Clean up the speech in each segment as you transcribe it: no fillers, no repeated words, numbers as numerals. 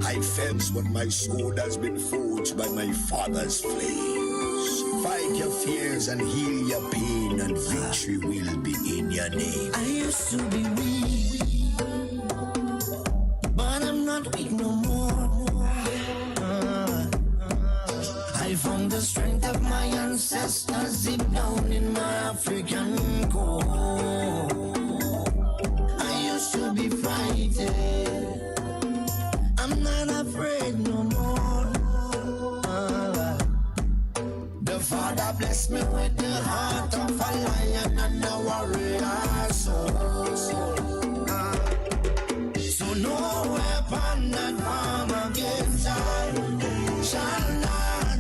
I fence what my sword has been forged by my father's flames. Fight your fears and heal your pain, and victory will be in your name. I used to be weak, but I'm not weak no more. I found the strength of my ancestors deep down in my African core. I used to be frightened, I'm not afraid no more. The Father blessed me with the heart of a lion and a warrior soul. So no weapon that form against I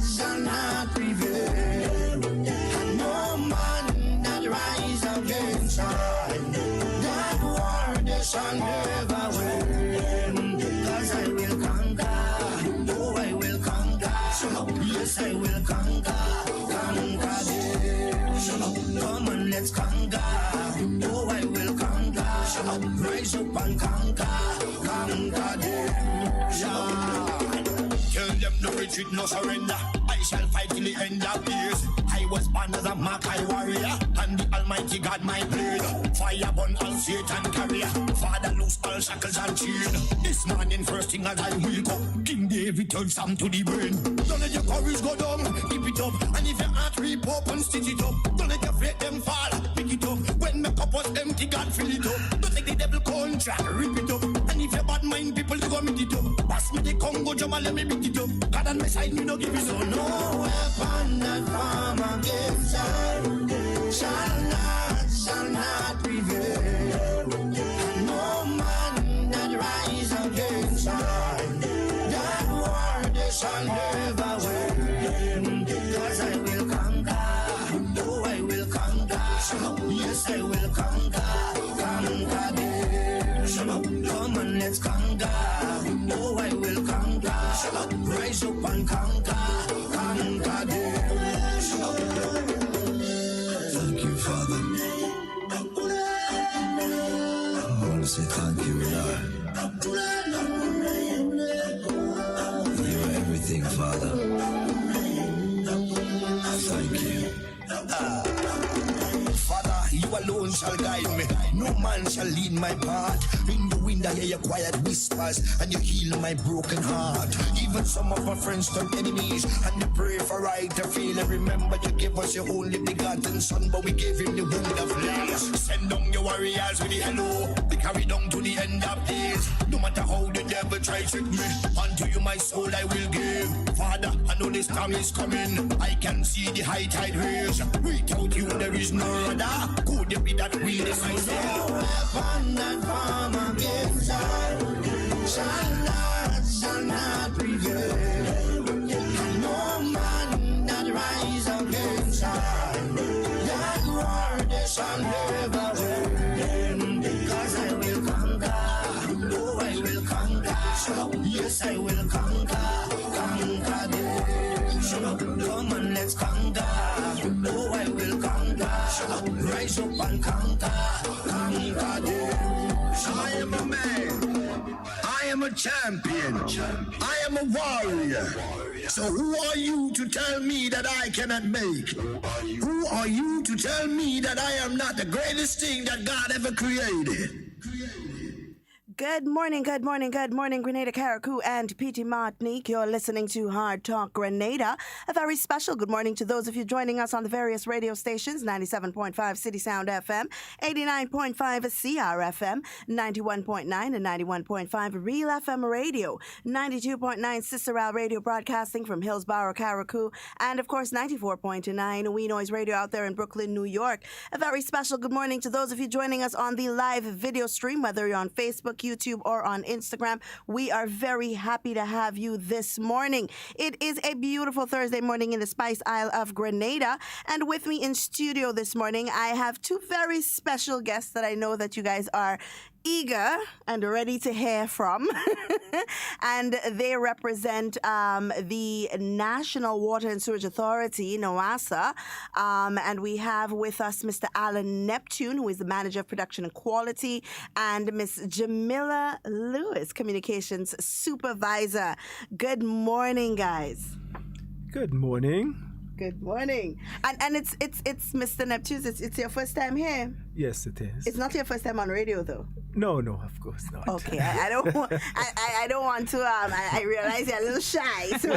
shall not prevail. And no man that rise against I, that war they shall never win. 'Cause I will conquer, oh I will conquer, yes I will conquer, conquer them. Come on, let's conquer, oh I will conquer, rise up and conquer, conquer them. Tell them no retreat, no surrender. I shall fight till the end of years. I was born as a Makai warrior, and the Almighty God my blade. Fire burn all Satan carrier. Father loose all shackles and chain. This morning first thing as I wake up, King David told Sam to the brain. Don't let your courage go down, keep it up. And if your heart rip up and stitch it up, don't let your faith them fall, pick it up. When my cup was empty, God fill it up. Don't take the devil contract, rip it up. And if your bad mind people, they go meet it up. Pass me the Congo drum and let me beat it up. God on my side, me no give it up. So no weapon that form against I shall not prevail. And no man that rise against I, that war they shall never win. 'Cause I will conquer, oh I will conquer, yes I will conquer, conquer them. Come on, let's conquer, oh I will conquer, rise up and conquer, conquer them. Thank you, Father. I want to say thank you, Lord. You are everything, Father. Thank you. Father, you alone shall guide me. No man shall lead my path. In the wind I hear your quiet whispers, and you heal my broken heart. Even some of my friends turn enemies, and they pray for right to feel. And remember you gave us your only begotten son, but we gave him the wound of life. Send down your warriors with the hello. They carry down to the end of days. No matter how the devil try trick me, unto you my soul I will give. Father, I know this time is coming. I can see the high tide raise. Without you there is no other. Could it be that we decide? No weapon that form against I shall not prevail. And no man that rise against I, that war they shall never win. 'Cause I will conquer, oh I will conquer, yes I will conquer, conquer them. Come on, let's conquer, oh I will conquer, rise up and conquer, conquer them. I am a man, I am a champion, I am a warrior. So who are you to tell me that I cannot make? Who are you to tell me that I am not the greatest thing that God ever created? Good morning, Grenada, Carriacou, and PT Martinique. You're listening to Hard Talk Grenada. A very special good morning to those of you joining us on the various radio stations, 97.5 CitysoundFM, 89.5 CRFM, 91.9 and 91.5 RealFM Radio, 92.9 Cicero Radio broadcasting from Hillsborough, Carriacou, and of course 94.9 We Noise Radio out there in Brooklyn, New York. A very special good morning to those of you joining us on the live video stream, whether you're on Facebook, YouTube, or on Instagram. We are very happy to have you this morning. It is a beautiful Thursday morning in the Spice Isle of Grenada, and with me in studio this morning, I have two very special guests that I know that you guys are eager and ready to hear from. And they represent the National Water and Sewage Authority, NAWASA. And we have with us Mr. Alan Neptune, who is the Manager of Production and Quality, and Miss Jamila Lewis, Communications Supervisor. Good morning, guys. Good morning. Good morning. And it's Mr. Neptune. It's your first time here. Yes, it is. It's not your first time on radio, though. No, of course not. Okay, I don't want. I don't want to. I realize you're a little shy, so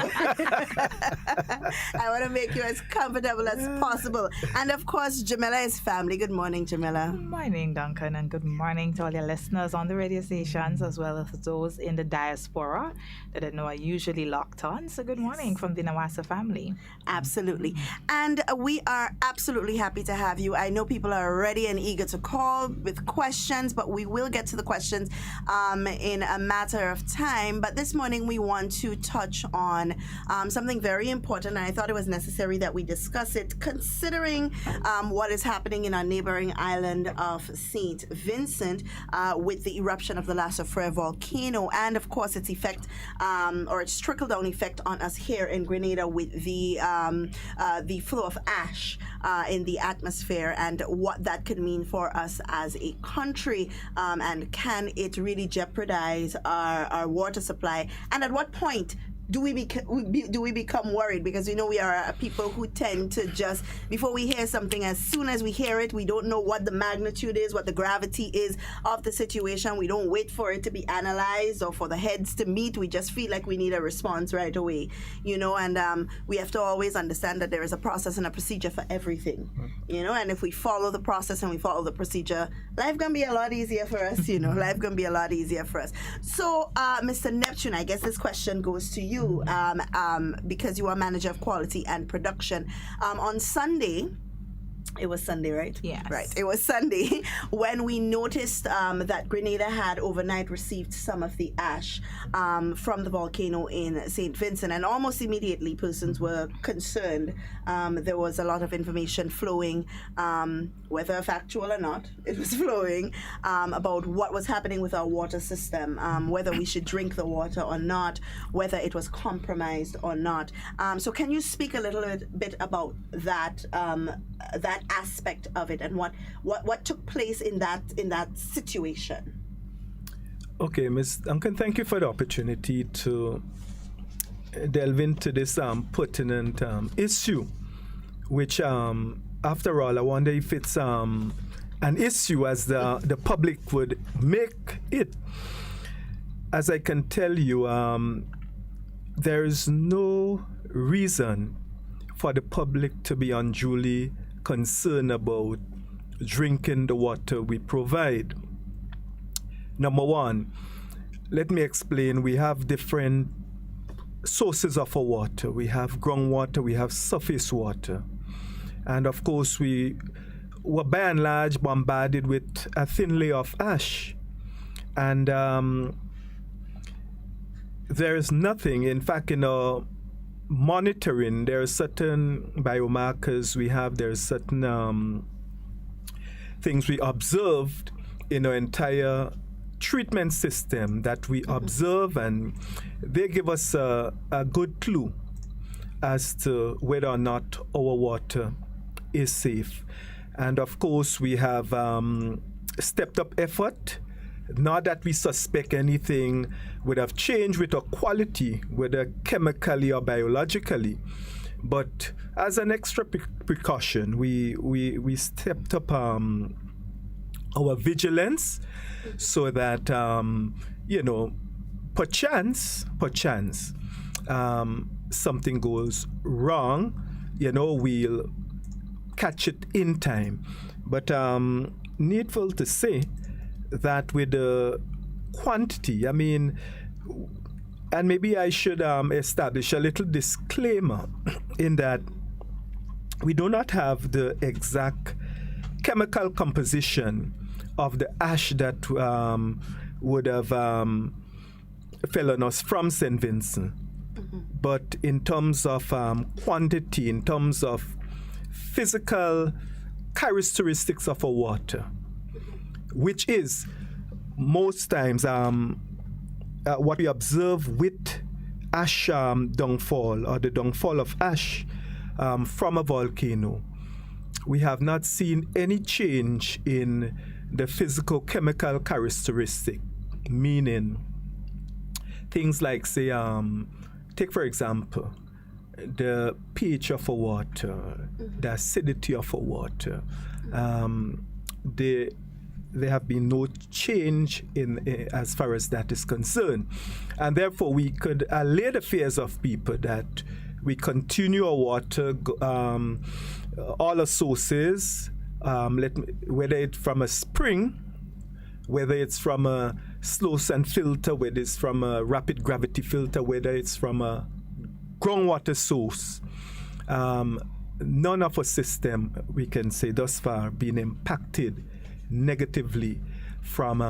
I want to make you as comfortable as possible. And of course, Jamila is family. Good morning, Jamila. Good morning, Duncan, and good morning to all your listeners on the radio stations, as well as those in the diaspora that I know are usually locked on. So good morning from the NAWASA family. Absolutely. And we are absolutely happy to have you. I know people are ready and eager to call with questions, but we will get to the questions in a matter of time. But this morning we want to touch on something very important, and I thought it was necessary that we discuss it, considering what is happening in our neighboring island of St. Vincent with the eruption of the Lassa Frere volcano, and of course its effect or its trickle-down effect on us here in Grenada with the flow of ash in the atmosphere and what that could mean for us as a country, and can it really jeopardize our water supply, and at what point do we become worried? Because we are people who tend to just, before we hear something, as soon as we hear it, we don't know what the magnitude is, what the gravity is of the situation. We don't wait for it to be analyzed or for the heads to meet. We just feel like we need a response right away, and we have to always understand that there is a process and a procedure for everything, and if we follow the process and we follow the procedure, life gonna be a lot easier for us, life gonna be a lot easier for us. So, Mr. Neptune, I guess this question goes to you. Because you are Manager of Quality and Production. On Sunday, it was Sunday, right? Yes. Right. It was Sunday when we noticed that Grenada had overnight received some of the ash from the volcano in St. Vincent, and almost immediately persons were concerned. There was a lot of information flowing, whether factual or not, it was flowing about what was happening with our water system, whether we should drink the water or not, whether it was compromised or not. So can you speak a little bit about that aspect of it and what took place in that situation? Okay, Ms. Duncan, thank you for the opportunity to delve into this pertinent issue, which, after all, I wonder if it's an issue as the public would make it. As I can tell you, there is no reason for the public to be unduly concerned about drinking the water we provide. Number one, let me explain. We have different sources of our water. We have groundwater, we have surface water. And of course, we were by and large bombarded with a thin layer of ash. And there is nothing, in fact, in our monitoring, there are certain biomarkers we have, there are certain things we observed in our entire treatment system that we observe, and they give us a good clue as to whether or not our water is safe. And of course, we have stepped up effort. Not that we suspect anything would have changed with our quality, whether chemically or biologically, but as an extra precaution, we stepped up our vigilance so that perchance something goes wrong, we'll catch it in time. But needful to say that with the quantity, and maybe I should establish a little disclaimer in that we do not have the exact chemical composition of the ash that would have fell on us from St. Vincent. Mm-hmm. But in terms of quantity, in terms of physical characteristics of our water, which is most times what we observe with ash downfall or the downfall of ash from a volcano, we have not seen any change in the physical chemical characteristic, meaning things like, say, take for example, the pH of a water, the acidity of a water. There have been no change in as far as that is concerned, and therefore we could allay the fears of people that we continue our water, all the sources, whether it's from a spring, whether it's from a slow sand filter, whether it's from a rapid gravity filter, whether it's from a groundwater source. None of our system, we can say thus far, been impacted negatively from,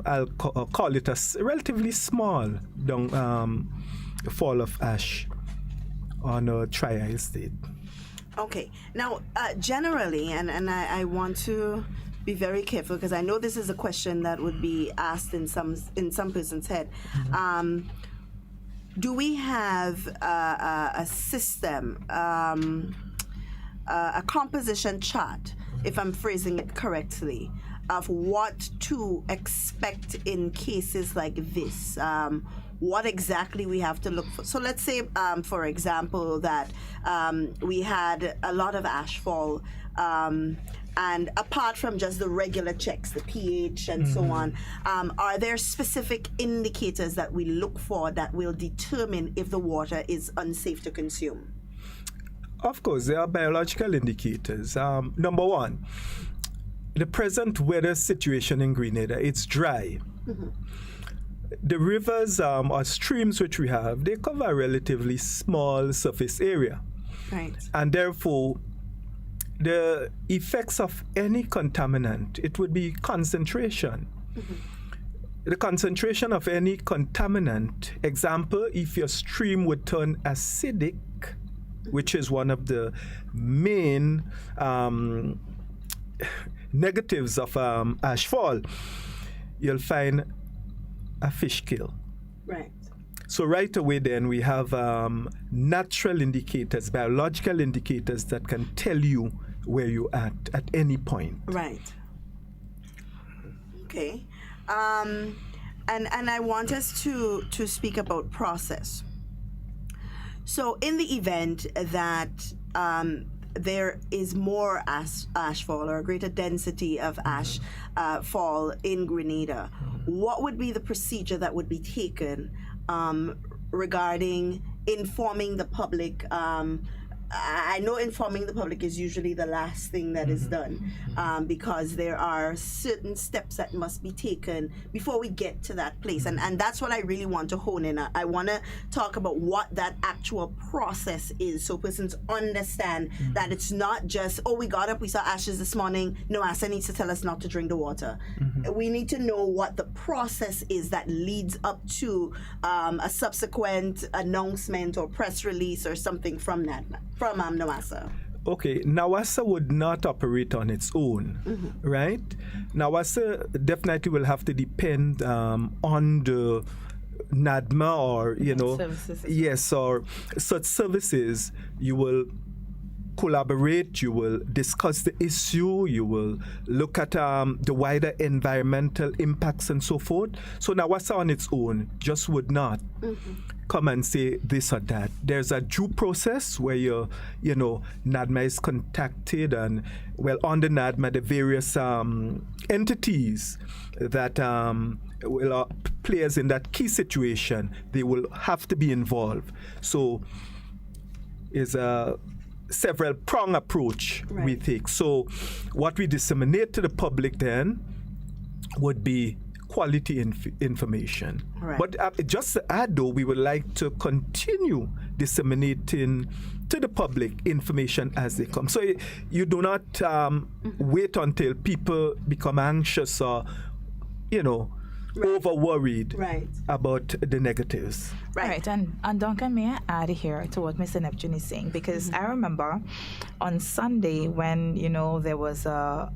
I'll call it a relatively small fall of ash on a tri state. Okay. Now, generally, and I want to be very careful because I know this is a question that would be asked in some person's head. Do we have a system, a composition chart, if I'm phrasing it correctly, of what to expect in cases like this? What exactly we have to look for? So let's say, for example, that we had a lot of ashfall, and apart from just the regular checks, the pH and so on, are there specific indicators that we look for that will determine if the water is unsafe to consume? Of course, there are biological indicators. Number one, the present weather situation in Grenada, it's dry. The rivers or streams which we have, they cover a relatively small surface area. Right. And therefore, the effects of any contaminant, it would be concentration. The concentration of any contaminant, example, if your stream would turn acidic, which is one of the main negatives of ashfall, you'll find a fish kill. Right. So right away then we have natural indicators, biological indicators that can tell you where you're at any point. Right. Okay. And I want us to speak about process. So in the event that there is more ashfall or a greater density of ash fall in Grenada, what would be the procedure that would be taken regarding informing the public? I know informing the public is usually the last thing that is done because there are certain steps that must be taken before we get to that place. And that's what I really want to hone in on. I want to talk about what that actual process is so persons understand that it's not just, oh, we got up, we saw ashes this morning, NAWASA needs to tell us not to drink the water. We need to know what the process is that leads up to a subsequent announcement or press release or something from that. From NAWASA. Okay, NAWASA would not operate on its own, right? NAWASA definitely will have to depend on the NADMA or, services. Yes, or such services. You will collaborate, you will discuss the issue, you will look at the wider environmental impacts and so forth. So NAWASA on its own just would not come and say this or that. There's a due process where NADMA is contacted, and on the NADMA, the various entities that players in that key situation, they will have to be involved. So is a several prong approach we take. So what we disseminate to the public then would be quality information. Right. But just to add though, we would like to continue disseminating to the public information as they come. So you do not wait until people become anxious or, over worried about the negatives. Right. And Duncan, may I add here to what Mr. Neptune is saying? Because I remember on Sunday when, there was a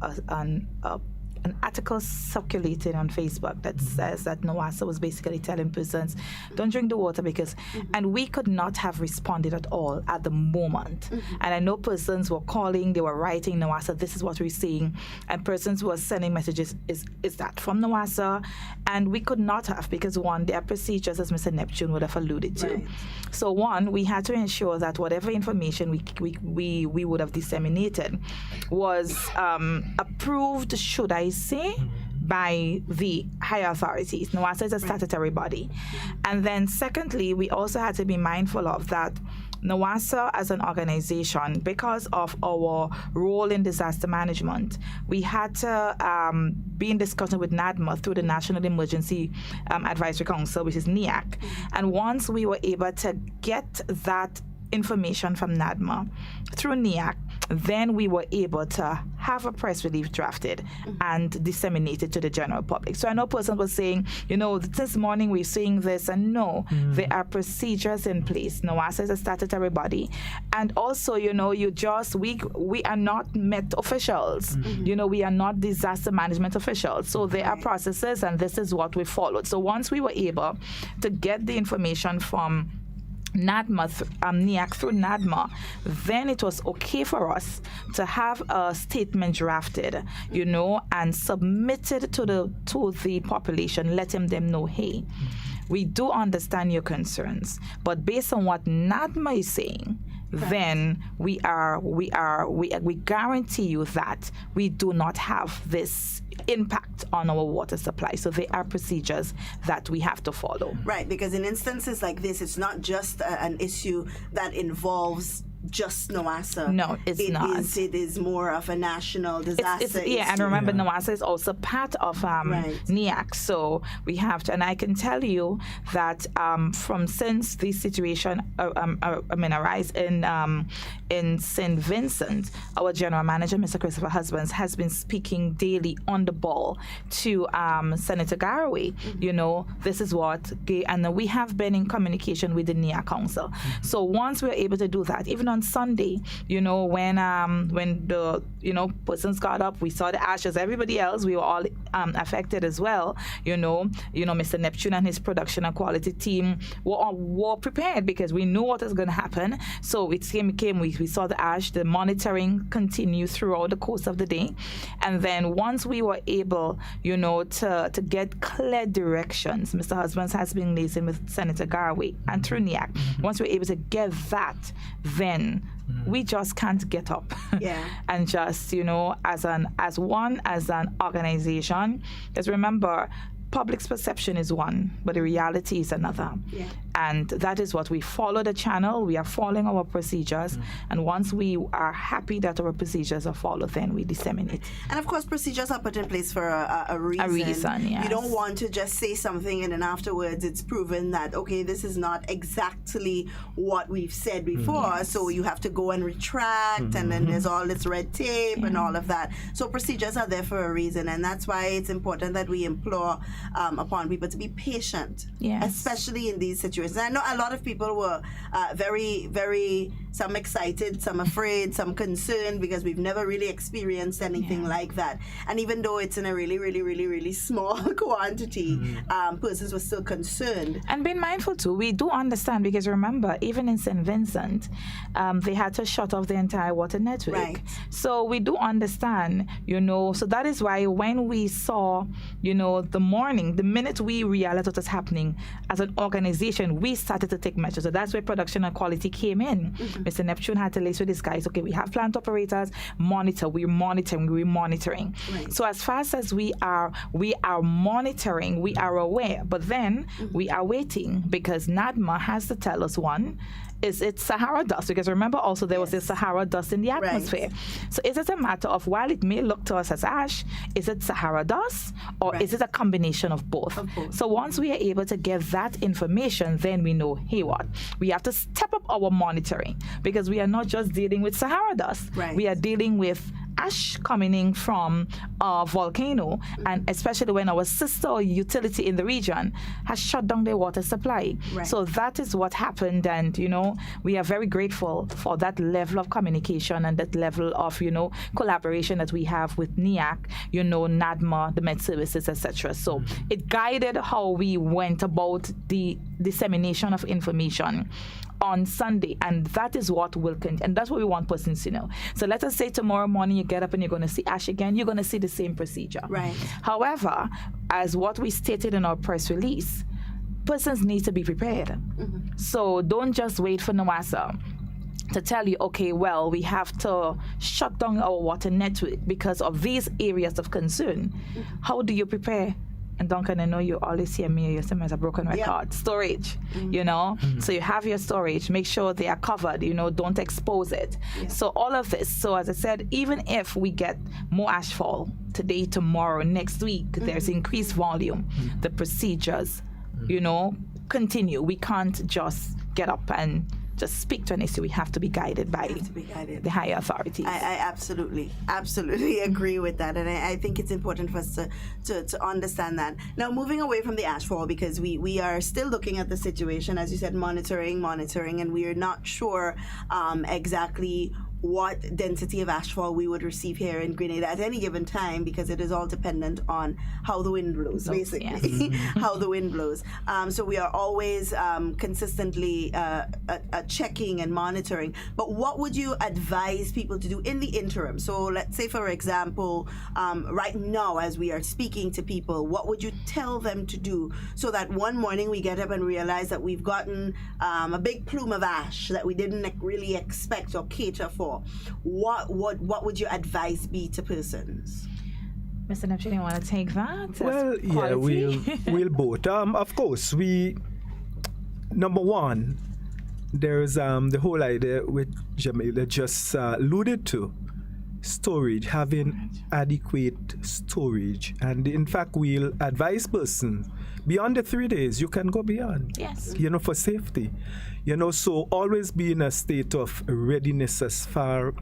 an article circulating on Facebook that says that NAWASA was basically telling persons, don't drink the water because, and we could not have responded at all at the moment. And I know persons were calling, they were writing, NAWASA, this is what we're seeing, and persons were sending messages, is that from NAWASA? And we could not have, because one, there are procedures, as Mr. Neptune would have alluded to. Right. So one, we had to ensure that whatever information we would have disseminated was approved, should I say, by the higher authorities. NAWASA is a statutory body. And then secondly, we also had to be mindful of that NAWASA as an organization, because of our role in disaster management, we had to be in discussion with NADMA through the National Emergency Advisory Council, which is NEAC. And once we were able to get that information from NADMA through NEAC, then we were able to have a press release drafted and disseminated to the general public. So I know a person was saying, this morning we're seeing this, and no, there are procedures in place. NAWASA is a statutory body. And also, we are not Met officials. We are not disaster management officials. So there are processes, and this is what we followed. So once we were able to get the information from NADMA, NEAC through NADMA, then it was okay for us to have a statement drafted, and submitted to the population, letting them know, hey, we do understand your concerns, but based on what NADMA is saying, then we guarantee you that we do not have this impact on our water supply. So there are procedures that we have to follow. Right, because in instances like this, it's not just an issue that involves just NAWASA. No, it's not. It is more of a national disaster. And remember, NAWASA is also part of NEAC. So we have to, and I can tell you that since this situation arise in St. Vincent, our general manager, Mr. Christopher Husbands, has been speaking daily on the ball to Senator Garraway. This is what, and we have been in communication with the NEAC Council. So once we're able to do that, even on Sunday, when the persons got up, we saw the ashes. Everybody else, we were all affected as well. Mr. Neptune and his production and quality team were prepared, because we knew what was going to happen. So it came. We saw the ash. The monitoring continued throughout the course of the day, and then once we were able, to get clear directions, Mr. Husbands has been liaising with Senator Garraway and through NEAC. Once we're able to get that, then we just can't get up and just, as an organization, because remember, public's perception is one, but the reality is another. Yeah. And that is what we follow the channel. We are following our procedures. And once we are happy that our procedures are followed, then we disseminate. And of course, procedures are put in place for a reason. A reason, yes. You don't want to just say something and then afterwards it's proven that, okay, this is not exactly what we've said before. So you have to go and retract, and then there's all this red tape and all of that. So procedures are there for a reason. And that's why it's important that we implore upon people to be patient, especially in these situations. I know a lot of people were very, very, some excited, some afraid, some concerned, because we've never really experienced anything like that. And even though it's in a really, really, really, really small quantity, persons were still concerned. And being mindful too, we do understand, because remember, even in St. Vincent, they had to shut off the entire water network. Right. So we do understand, so that is why when we saw, the minute we realized what was happening as an organization, we started to take measures. So that's where production and quality came in. Mr. Neptune had to liaise with these guys. Okay, we have plant operators, we're monitoring. Right. So as fast as we are monitoring, we are aware, but then we are waiting, because NADMA has to tell us, one, is it Sahara dust? Because remember also there was this Sahara dust in the atmosphere. Right. So is it a matter of, while it may look to us as ash, is it Sahara dust, or is it a combination of both? So once we are able to get that information, then we know, hey, what? We have to step up our monitoring, because we are not just dealing with Sahara dust. Right. We are dealing with ash coming in from a volcano, and especially when our sister utility in the region has shut down their water supply. Right. So that is what happened, and we are very grateful for that level of communication and that level of collaboration that we have with NIAC, NADMA, the Med Services, etc. So it guided how we went about the dissemination of information on Sunday, and that is what will continue, and that's what we want persons to know. So let us say tomorrow morning you get up and you're going to see ash again, you're going to see the same procedure. Right. However, as what we stated in our press release, persons need to be prepared. So don't just wait for NAWASA to tell you, okay, well, we have to shut down our water network because of these areas of concern. How do you prepare? And Duncan, I know you always hear me, you say as a broken record. Yeah. Storage, So you have your storage, make sure they are covered, don't expose it. Yeah. So all of this. So as I said, even if we get more ashfall today, tomorrow, next week, there's increased volume, the procedures, continue. We can't just get up and just speak to an issue. We have to be guided by the higher authorities. I absolutely agree with that, and I think it's important for us to understand that. Now, moving away from the ashfall, because we are still looking at the situation, as you said, monitoring, and we are not sure exactly what density of ashfall we would receive here in Grenada at any given time, because it is all dependent on how the wind blows, basically. How the wind blows. So we are always consistently checking and monitoring. But what would you advise people to do in the interim? So let's say, for example, right now as we are speaking to people, what would you tell them to do so that one morning we get up and realize that we've gotten a big plume of ash that we didn't really expect or cater for? What would your advice be to persons? Mr. Neptune, you want to take that? Well, yeah, we'll both. Of course, number one, there's the whole idea which Jamila just alluded to, storage, having adequate storage. And in fact, we'll advise persons, beyond the 3 days, you can go beyond. Yes. For safety. So always be in a state of readiness as far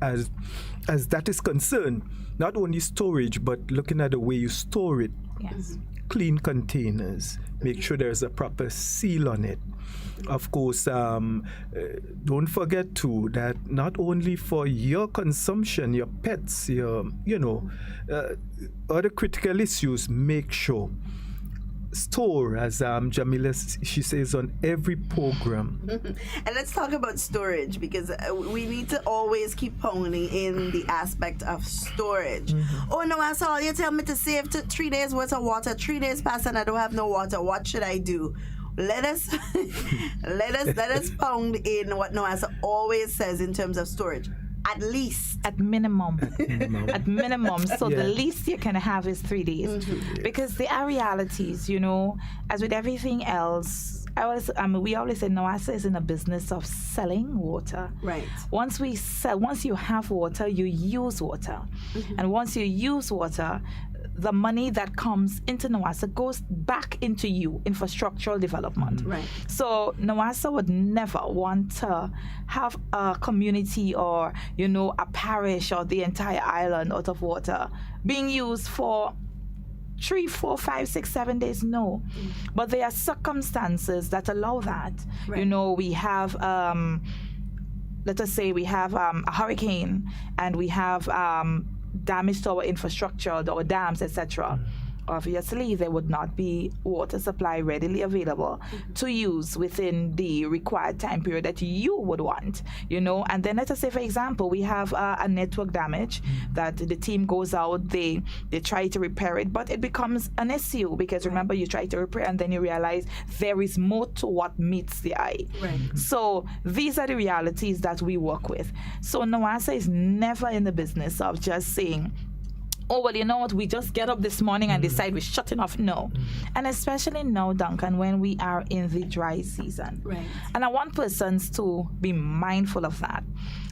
as that is concerned. Not only storage, but looking at the way you store it. Yes. Clean containers. Make sure there's a proper seal on it. Of course, don't forget too that not only for your consumption, your pets, your other critical issues, make sure store, as Jamila she says on every program. And let's talk about storage, because we need to always keep honing in the aspect of storage. Oh no, I saw you tell me to save 3 days worth of water. 3 days pass and I don't have no water. What should I do? Let us pound in what NAWASA always says in terms of storage. At least. At minimum. At minimum. So the least you can have is 3 days. Because there are realities, as with everything else. We always say NAWASA is in a business of selling water. Right. Once you have water, you use water. And once you use water, the money that comes into NAWASA goes back into you, infrastructural development. Right. So NAWASA would never want to have a community or, a parish or the entire island out of water being used for 3, 4, 5, 6, 7 days. No. But there are circumstances that allow that. Right. We have let us say we have a hurricane and we have damage to our infrastructure, our dams, etc. Obviously, there would not be water supply readily available to use within the required time period that you would want, And then let us say, for example, we have a network damage that the team goes out, they try to repair it, but it becomes an issue because remember, you try to repair and then you realize there is more to what meets the eye. Right. So these are the realities that we work with. So NAWASA is never in the business of just saying, oh, well, you know what, we just get up this morning and decide we're shutting off. No. And especially now, Duncan, when we are in the dry season. Right. And I want persons to be mindful of that.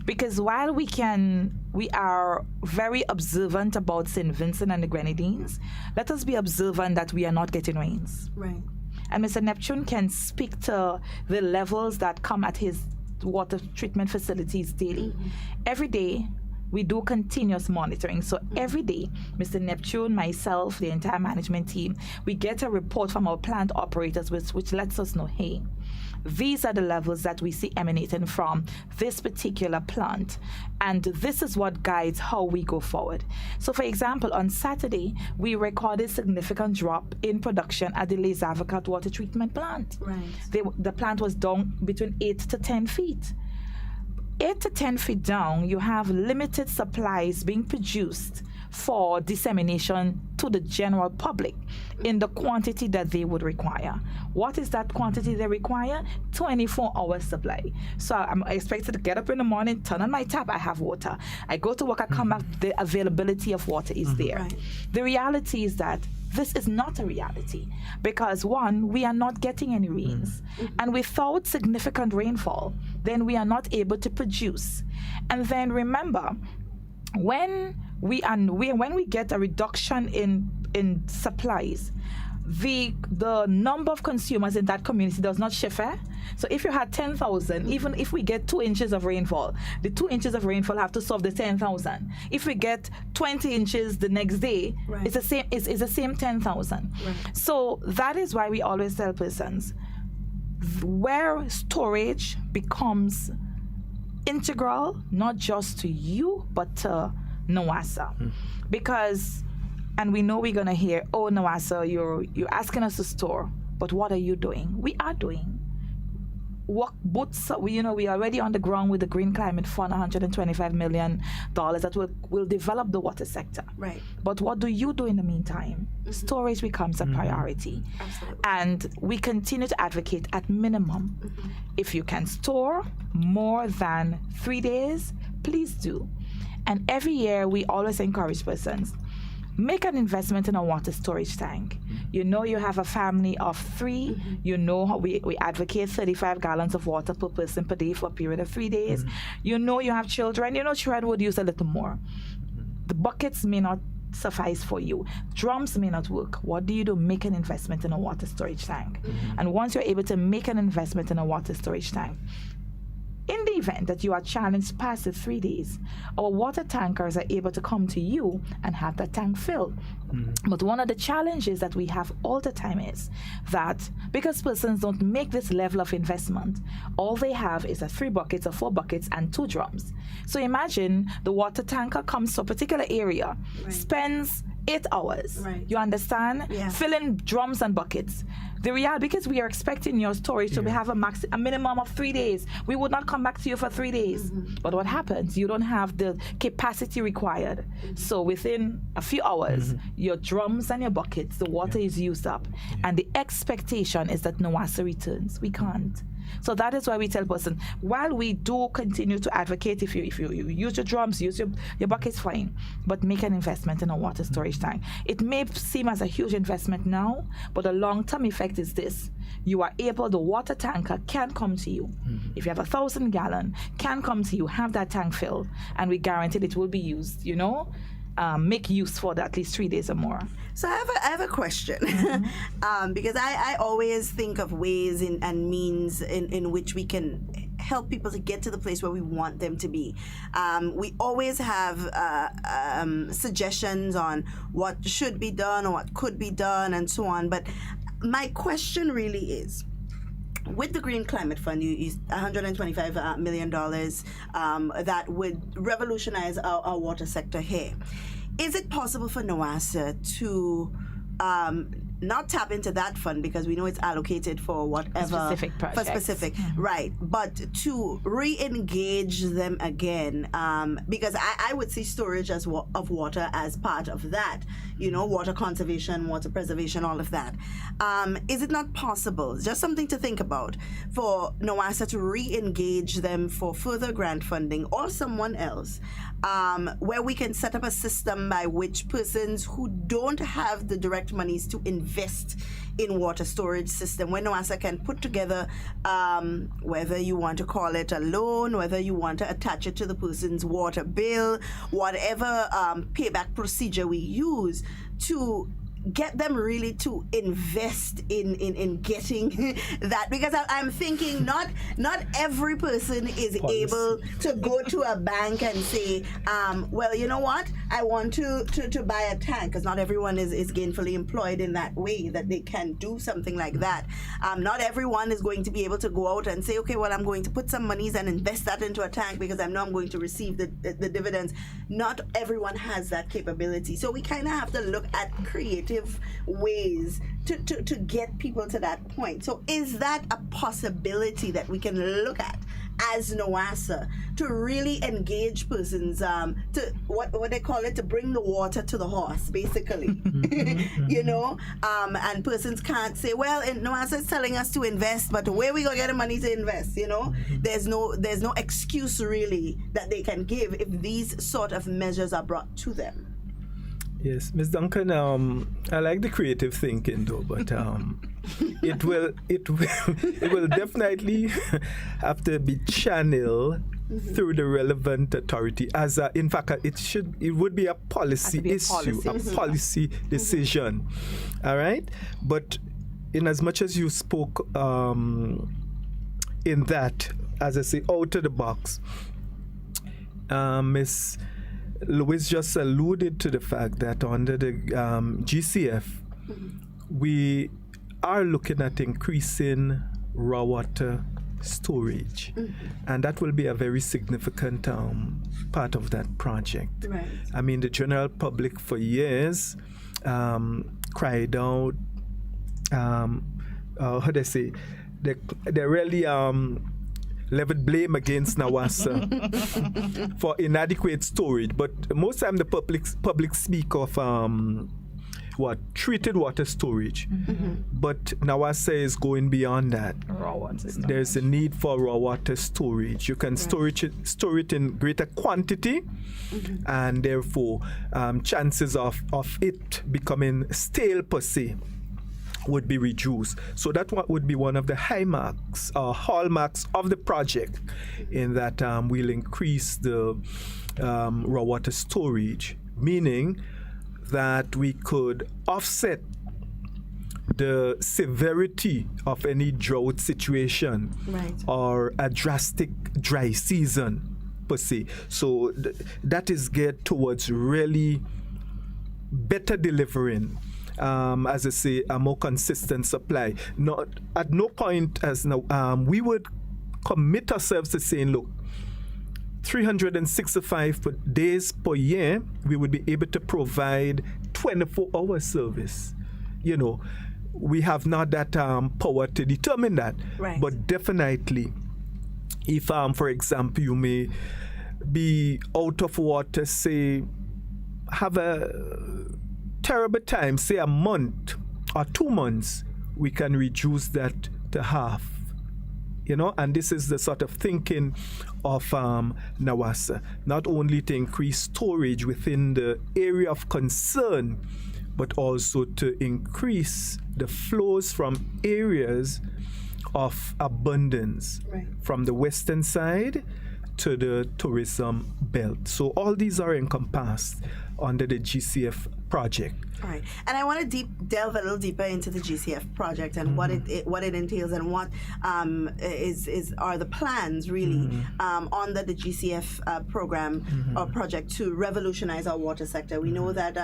Because while we are very observant about St. Vincent and the Grenadines, let us be observant that we are not getting rains. Right. And Mr. Neptune can speak to the levels that come at his water treatment facilities daily. Every day, we do continuous monitoring. So every day, Mr. Neptune, myself, the entire management team, we get a report from our plant operators which lets us know, hey, these are the levels that we see emanating from this particular plant. And this is what guides how we go forward. So for example, on Saturday, we recorded significant drop in production at the Les Avocats water treatment plant. Right. The plant was down between 8 to 10 feet. 8 to 10 feet down, you have limited supplies being produced for dissemination to the general public in the quantity that they would require. What is that quantity they require? 24-hour supply. So I'm expected to get up in the morning, turn on my tap, I have water. I go to work, I come back, the availability of water is there. Right. The reality is that this is not a reality because, one, we are not getting any rains. And without significant rainfall, then we are not able to produce. And then remember, when we get a reduction in supplies, the number of consumers in that community does not shift. So if you had 10,000, even if we get 2 inches of rainfall, the 2 inches of rainfall have to solve the 10,000. If we get 20 inches the next day, Right. it's the same 10,000. Right. So that is why we always tell persons where storage becomes integral, not just to you, but to NAWASA. Because, and we know we're going to hear, oh, NAWASA, you're asking us to store, but what are you doing? We are doing. We are already on the ground with the Green Climate Fund, $125 million that will develop the water sector. Right. But what do you do in the meantime? Storage becomes a priority. Absolutely. And we continue to advocate at minimum. If you can store more than 3 days, please do. And every year we always encourage persons, make an investment in a water storage tank. You know you have a family of 3. You know how we advocate 35 gallons of water per person per day for a period of 3 days. You know you have children. You know children would use a little more. The buckets may not suffice for you. Drums may not work. What do you do? Make an investment in a water storage tank. And once you're able to make an investment in a water storage tank, in the event that you are challenged past the 3 days, our water tankers are able to come to you and have that tank filled. But one of the challenges that we have all the time is that because persons don't make this level of investment, all they have is 3 buckets or 4 buckets and 2 drums. So imagine the water tanker comes to a particular area, spends 8 hours. Right. You understand? Yeah. Filling drums and buckets. The reality, because we are expecting your storage to have a minimum of 3 days. We would not come back to you for 3 days. But what happens? You don't have the capacity required. So within a few hours, your drums and your buckets, the water is used up. And the expectation is that NAWASA returns. We can't. So that is why we tell person, while we do continue to advocate, if you use your drums, use your buckets, fine, but make an investment in a water storage tank. It may seem as a huge investment now, but the long-term effect is this. You are able, the water tanker can come to you. If you have 1,000 gallon, can come to you, have that tank filled, and we guarantee it will be used, make use for at least 3 days or more. So I have a question, because I always think of ways and means in which we can help people to get to the place where we want them to be. We always have suggestions on what should be done or what could be done and so on. But my question really is, with the Green Climate Fund, you use $125 million that would revolutionize our water sector here. Is it possible for NAWASA to not tap into that fund because we know it's allocated for whatever Specific projects. for specific, right? But to re-engage them again, because I would see storage of water as part of that. Water conservation, water preservation, all of that. Is it not possible, just something to think about, for NAWASA to re-engage them for further grant funding or someone else, where we can set up a system by which persons who don't have the direct monies to invest in water storage system, when NAWASA can put together, whether you want to call it a loan, whether you want to attach it to the person's water bill, whatever payback procedure we use, to get them really to invest in getting that, because I'm thinking not every person is able to go to a bank and say, well, you know what, I want to buy a tank, because not everyone is gainfully employed in that way that they can do something like that. Not everyone is going to be able to go out and say, okay, well, I'm going to put some monies and invest that into a tank because I know I'm going to receive the dividends. Not everyone has that capability. So we kind of have to look at creative ways to get people to that point. So is that a possibility that we can look at as NAWASA to really engage persons, to what they call it, to bring the water to the horse, basically? You know, and persons can't say, well, NAWASA is telling us to invest, but where we gonna get the money to invest? You know, there's no excuse really that they can give if these sort of measures are brought to them. Yes, Ms. Duncan, I like the creative thinking though, but it will definitely have to be channeled through the relevant authority. As in fact, it would be a policy issue, a policy decision. All right, but in as much as you spoke in that, as I say, out of the box, Ms. Louis just alluded to the fact that under the GCF, we are looking at increasing raw water storage, and that will be a very significant part of that project. Right. I mean, the general public for years cried out, how do I say, they really levied blame against NAWASA for inadequate storage, but most time the public speak of treated water storage, but NAWASA is going beyond that. Raw water. There's a need for raw water storage. You can store it in greater quantity, and therefore chances of it becoming stale per se would be reduced. So that would be one of the hallmarks of the project, in that we'll increase the raw water storage, meaning that we could offset the severity of any drought situation or a drastic dry season per se. So that is geared towards really better delivering, as I say, a more consistent supply. Not at no point as now we would commit ourselves to saying, look, 365 days per year, we would be able to provide 24-hour service. You know, we have not that power to determine that. Right. But definitely, if, for example, you may be out of water, say, have a terrible time, say a month or 2 months, we can reduce that to half. You know, and this is the sort of thinking of NAWASA, not only to increase storage within the area of concern, but also to increase the flows from areas of abundance, from the western side to the tourism belt. So all these are encompassed under the GCF project. All right, and I want to delve a little deeper into the GCF project and what it entails, and what are the plans really under the GCF program or project to revolutionize our water sector. We know that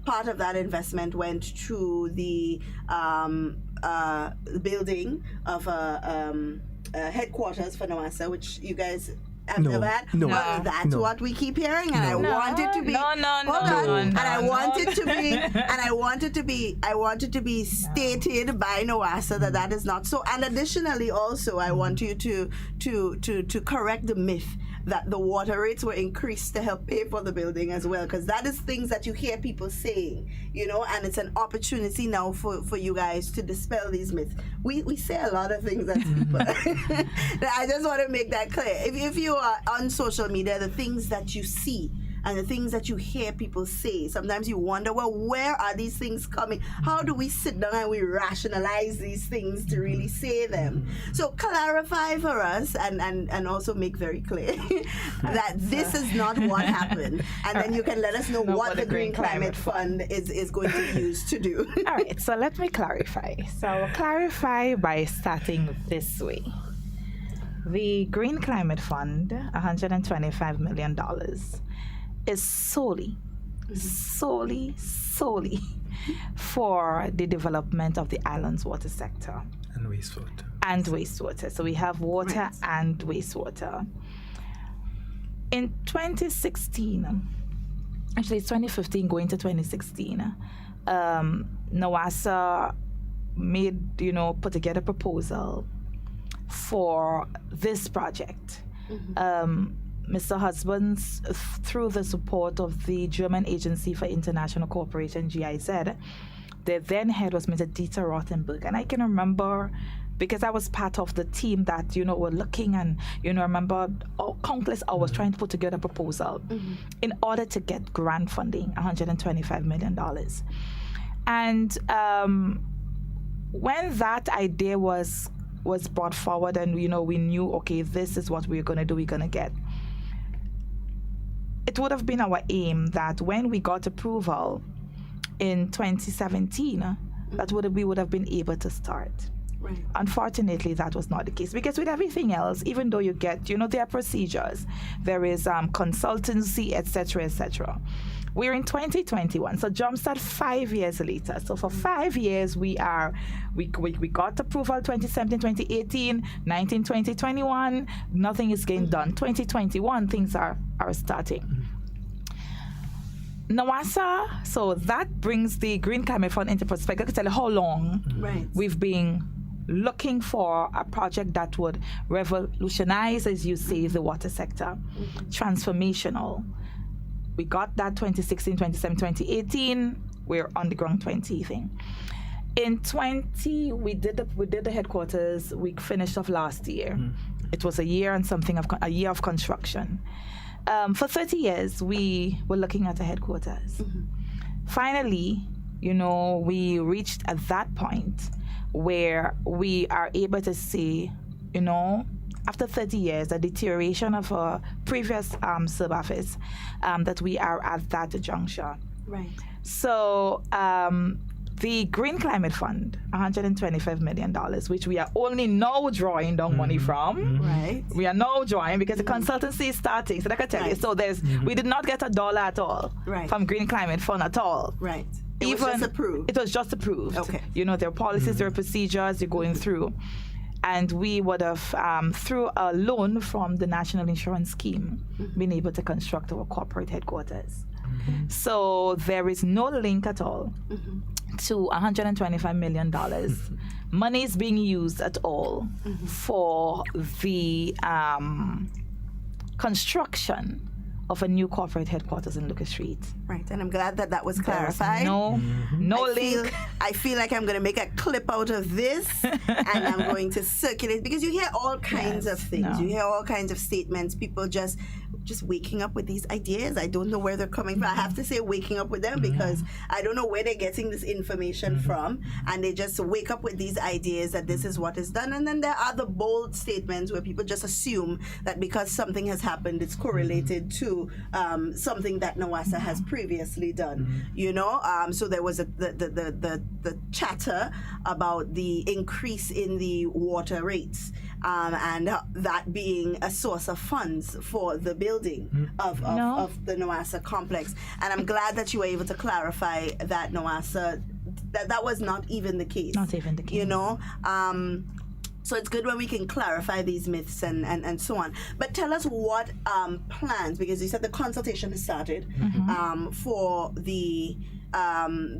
part of that investment went to the building of a headquarters for NAWASA, which you guys have never had. No. Well, that's what we keep hearing, and I want it to be. I wanted to be stated by NAWASA that is not so. And additionally, also, I want you to correct the myth that the water rates were increased to help pay for the building as well, because that is things that you hear people saying, you know, and it's an opportunity now for you guys to dispel these myths. We say a lot of things that I just want to make that clear. If you are on social media, the things that you see and the things that you hear people say, sometimes you wonder, well, where are these things coming? How do we sit down and we rationalize these things to really say them? So clarify for us and also make very clear that this is not what happened. And then you can let us know what the Green Climate Fund is going to be used to do. All right, so let me clarify. So I'll clarify by starting this way. The Green Climate Fund, $125 million, is solely for the development of the island's water sector. And wastewater. So we have water and wastewater. In 2016, actually it's 2015 going to 2016, NAWASA put together a proposal for this project. Mr. Husbands, through the support of the German Agency for International Cooperation, GIZ, their then head was Mr. Dieter Rothenberg. And I can remember, because I was part of the team that, were looking and, remember countless hours trying to put together a proposal in order to get grant funding, $125 million. And when that idea was brought forward and, we knew, okay, this is what we're going to do, we're going to get. It would have been our aim that when we got approval in 2017, we would have been able to start. Right. Unfortunately, that was not the case, because with everything else, even though you get, there are procedures, there is consultancy, etc., etc. We're in 2021, so jumpstart 5 years later. So for 5 years, we got approval 2017, 2018, 19, 20, 21. Nothing is getting done. 2021, things are starting. NAWASA, so that brings the Green Climate Fund into perspective. I can tell you how long we've been looking for a project that would revolutionize, as you say, the water sector, transformational. We got that 2016, 2017, 2018. We're on the ground 20 thing. In 20, we did the headquarters. We finished off last year. It was a year and something a year of construction. For 30 years, we were looking at the headquarters. Finally, we reached at that point where we are able to see, after 30 years, the deterioration of a previous sub-office, that we are at that juncture. Right. So the Green Climate Fund, $125 million, which we are only now drawing down money from. Right. We are now drawing because the consultancy is starting. So I can tell you. So we did not get $1 at all from Green Climate Fund at all. Right. It was just approved. It was just approved. Okay. There are policies, there are procedures you're going through. And we would have, through a loan from the National Insurance Scheme, been able to construct our corporate headquarters. So there is no link at all to $125 million. Money is being used at all for the construction of a new corporate headquarters in Lucas Street. Right, and I'm glad that was clarified. No link. I feel like I'm going to make a clip out of this and I'm going to circulate, because you hear all kinds of things. You hear all kinds of statements. People just waking up with these ideas. I don't know where they're coming from. I have to say waking up with them, because I don't know where they're getting this information from, and they just wake up with these ideas that this is what is done. And then there are the bold statements where people just assume that because something has happened, it's correlated to something that NAWASA has previously done. So there was the chatter about the increase in the water rates, and that being a source of funds for the building of the NAWASA complex. And I'm glad that you were able to clarify that NAWASA, that was not even the case. Not even the case. So it's good when we can clarify these myths and so on. But tell us what plans, because you said the consultation has started for the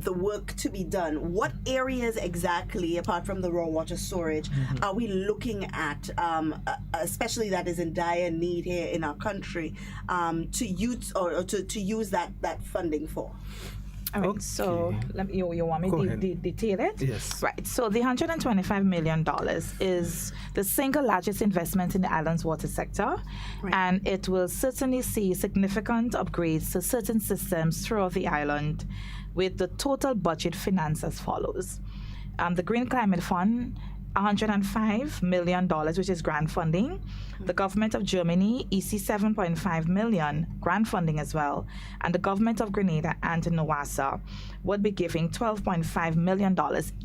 work to be done. What areas exactly, apart from the raw water storage, are we looking at, especially that is in dire need here in our country, to use or to use that funding for? All right, Okay. so you want me Go to ahead. detail it? Yes. Right, so the $125 million is the single largest investment in the island's water sector, and it will certainly see significant upgrades to certain systems throughout the island, with the total budget financed as follows. The Green Climate Fund, $105 million, which is grant funding. The government of Germany, EC 7.5 million, grant funding as well. And the government of Grenada and NAWASA would be giving $12.5 million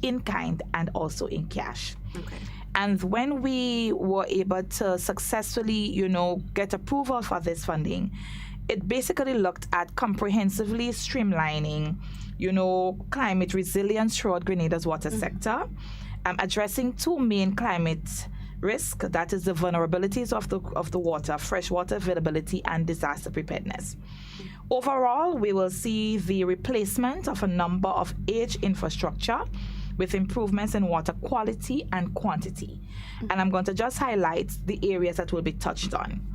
in kind and also in cash. Okay. And when we were able to successfully, get approval for this funding, it basically looked at comprehensively streamlining, climate resilience throughout Grenada's water sector, addressing two main climate risks, that is the vulnerabilities of the water, freshwater availability, and disaster preparedness. Overall, we will see the replacement of a number of aged infrastructure with improvements in water quality and quantity. And I'm going to just highlight the areas that will be touched on.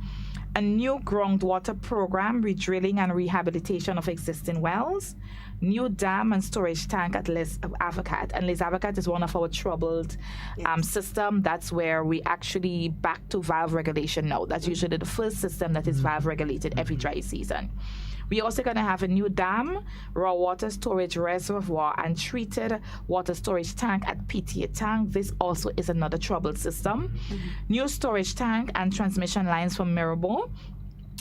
A new groundwater program, redrilling and rehabilitation of existing wells, new dam and storage tank at Les Avocat. And Les Avocat is one of our troubled system. That's where we actually back to valve regulation now. That's usually the first system that is valve regulated every dry season. We're also going to have a new dam, raw water storage reservoir, and treated water storage tank at PTA Tank. This also is another troubled system. New storage tank and transmission lines from Mirabel.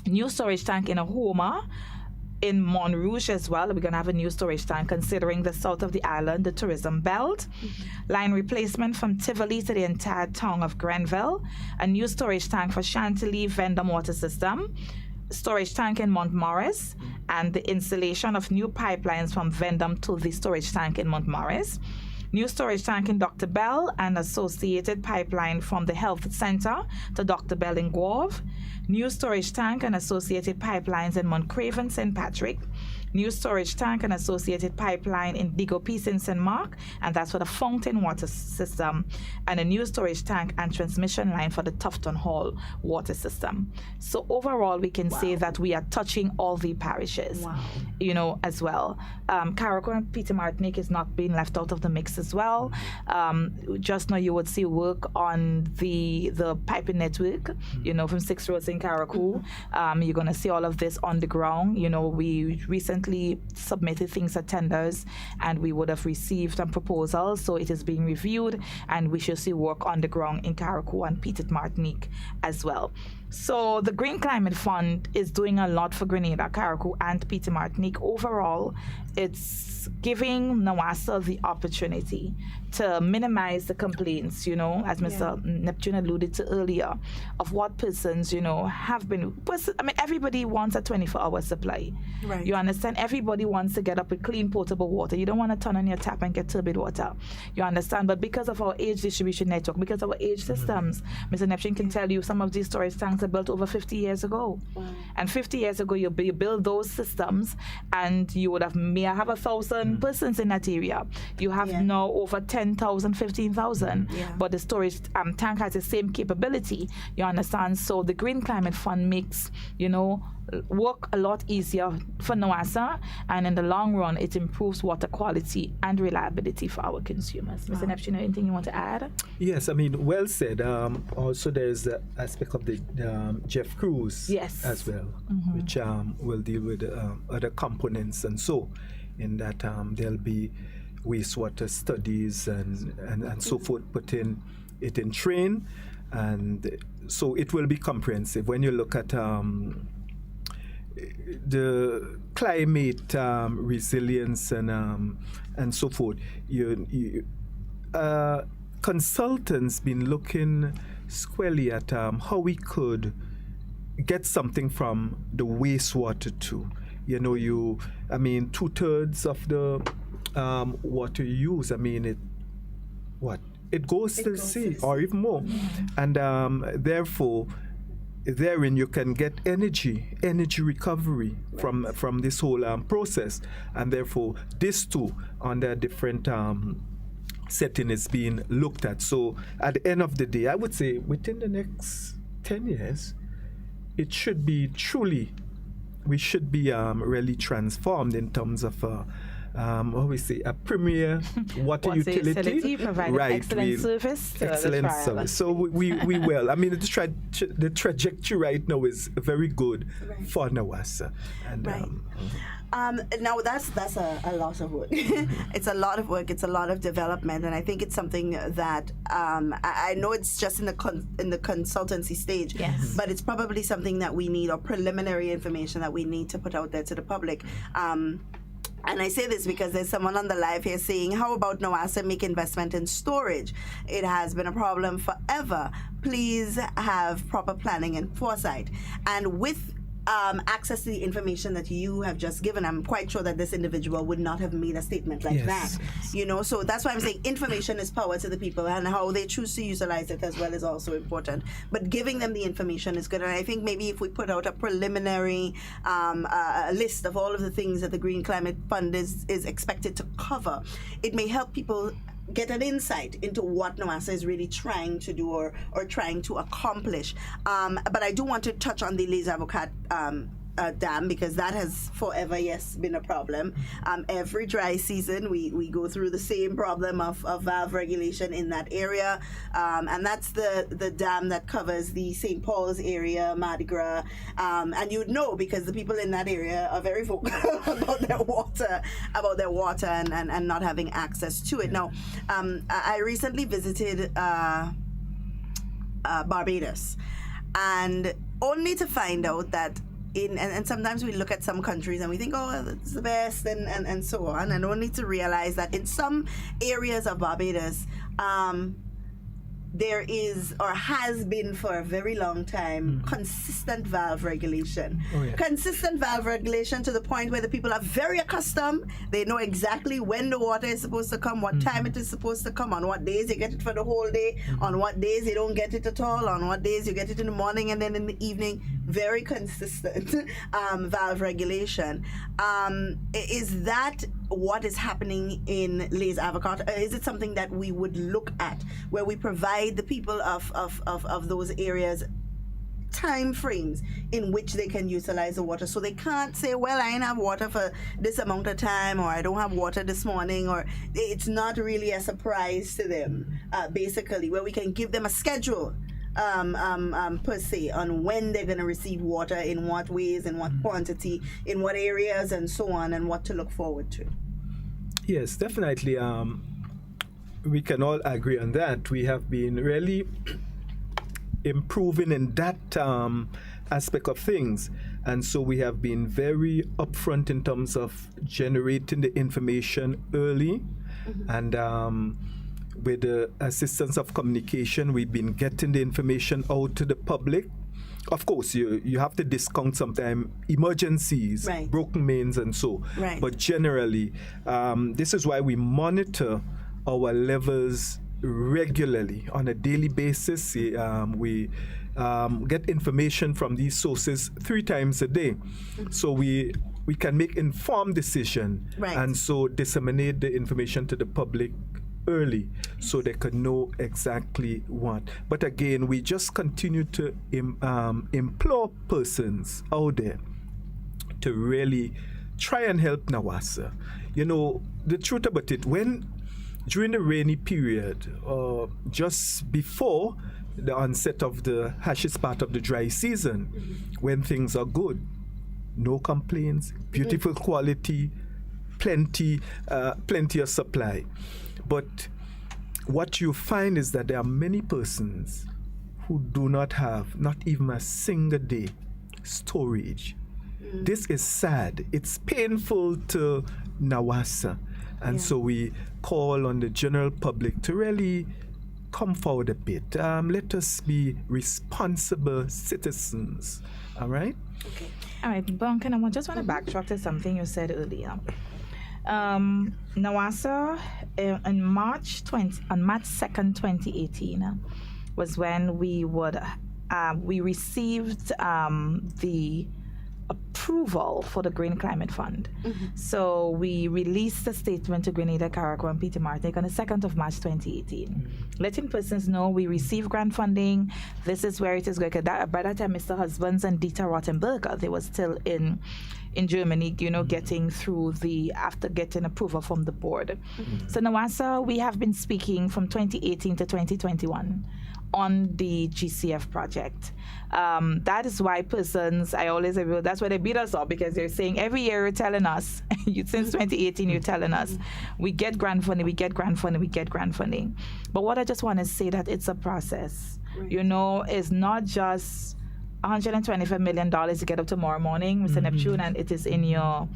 New storage tank in Ahoma. In Montrouge as well, we're going to have a new storage tank considering the south of the island, the tourism belt. Line replacement from Tivoli to the entire town of Grenville. A new storage tank for Chantilly Vendome water system. Storage tank in Mount Morris, and the installation of new pipelines from Vendome to the storage tank in Mount Morris. New storage tank in Dr. Bell and associated pipeline from the health center to Dr. Bell in Guave. New storage tank and associated pipelines in Mount Craven, St. Patrick. New storage tank and associated pipeline in Digo Peace in St. Mark, and that's for the fountain water system, and a new storage tank and transmission line for the Tufton Hall water system. So overall, we can say that we are touching all the parishes, as well. Carriacou and Peter Martinique is not being left out of the mix as well. Just now you would see work on the piping network, from 6 roads in Carriacou. You're going to see all of this on the ground. We recently submitted things at tenders, and we would have received some proposals, so it is being reviewed, and we should see work on the ground in Carriacou and Petit Martinique as well. So the Green Climate Fund is doing a lot for Grenada, Carriacou, and Petit Martinique. Overall, it's giving NAWASA the opportunity to minimize the complaints, as Mr. Neptune alluded to earlier, of what persons, have been. Everybody wants a 24-hour supply. Right. You understand? Everybody wants to get up with clean, potable water. You don't want to turn on your tap and get turbid water. You understand? But because of our age distribution network, because of our age systems, Mr. Neptune can tell you some of these storage tanks are built over 50 years ago. Wow. And 50 years ago, you build those systems, and you would may have 1,000 persons in that area. You have now over 10,000, 15,000. But the storage tank has the same capability. You understand? So the Green Climate Fund makes, work a lot easier for NAWASA, and in the long run, it improves water quality and reliability for our consumers. Mr. Neptune, anything you want to add? Yes, well said. Also, there's the aspect of the Jeff Cruz as well, which will deal with other components, and so in that there'll be wastewater studies and so forth put in train, and so it will be comprehensive. When you look at the climate resilience and so forth, consultants been looking squarely at how we could get something from the wastewater too. 2/3 of the water you use, it goes to the sea or even more, and therefore therein you can get energy recovery from this whole process, and therefore this too under different setting is being looked at. So at the end of the day, I would say within the next 10 years, it should be we should be really transformed in terms of what we say, a premier water utility, providing excellent service to excellent the trial. service. So we will. I mean, the trajectory right now is very good for NAWASA. And, now that's a lot of work. It's a lot of work. It's a lot of development, and I think it's something that I know it's just in the consultancy stage, yes, but it's probably something that we need, or preliminary information that we need to put out there to the public. And I say this because there's someone on the live here saying, how about NAWASA make investment in storage? It has been a problem forever. Please have proper planning and foresight. And with access to the information that you have just given, I'm quite sure that this individual would not have made a statement like that. You know, so that's why I'm saying information is power to the people, and how they choose to utilize it as well is also important. But giving them the information is good, and I think maybe if we put out a preliminary list of all of the things that the Green Climate Fund is expected to cover, it may help people get an insight into what NAWASA is really trying to do or trying to accomplish. But I do want to touch on the Les Avocats dam, because that has forever, been a problem. Every dry season, we go through the same problem of valve regulation in that area. And that's the dam that covers the St. Paul's area, Mardi Gras. And you'd know because the people in that area are very vocal about their water and not having access to it. Now, I recently visited Barbados, and only to find out that and sometimes we look at some countries and we think, oh, that's the best, and so on, and only to realize that in some areas of Barbados, there is, or has been for a very long time, consistent valve regulation. Consistent valve regulation to the point where the people are very accustomed. They know exactly when the water is supposed to come, what time it is supposed to come, on what days you get it for the whole day, on what days you don't get it at all, on what days you get it in the morning and then in the evening. Very consistent valve regulation. Is that what is happening in Les Avocats? Is it something that we would look at, where we provide the people of those areas time frames in which they can utilize the water, so they can't say, well, I didn't have water for this amount of time, or I don't have water this morning, or it's not really a surprise to them, basically, where we can give them a schedule per se on when they're going to receive water, in what ways, in what quantity, in what areas, and so on, and what to look forward to. Yes, definitely. We can all agree on that. We have been really improving in that aspect of things, and so we have been very upfront in terms of generating the information early, and with the assistance of communication, we've been getting the information out to the public. Of course, you have to discount sometimes emergencies, broken mains, and so. But generally, this is why we monitor our levels regularly on a daily basis. We get information from these sources 3 times a day, so we can make informed decision, and so disseminate the information to the public early, so they could know exactly what. But again, we just continue to implore persons out there to really try and help NAWASA. You know, the truth about it, during the rainy period, just before the onset of the harshest part of the dry season, when things are good, no complaints, beautiful quality, plenty of supply. But what you find is that there are many persons who do not have not even a single day storage. This is sad. It's painful to NAWASA. And so we call on the general public to really come forward a bit. Let us be responsible citizens. All right? Okay. All right, Buncan, I just want to backtrack to something you said earlier. NAWASA on March 2nd, 2018, was when we received the approval for the Green Climate Fund. So we released a statement to Grenada, Carriacou, and Peter Martinique on the 2nd of March 2018, letting persons know we received grant funding. This is where it is going. By that time, Mr. Husbands and Dieter Rottenberger, they were still in Germany, getting through after getting approval from the board. So NAWASA, we have been speaking from 2018 to 2021 on the GCF project. That is why persons, that's why they beat us up, because they're saying every year you're telling us, since 2018 you're telling us, we get grant funding, we get grant funding, we get grant funding. But what I just want to say that it's a process. Right. It's not just $125 million to get up tomorrow morning, Mr. Neptune, and it is in your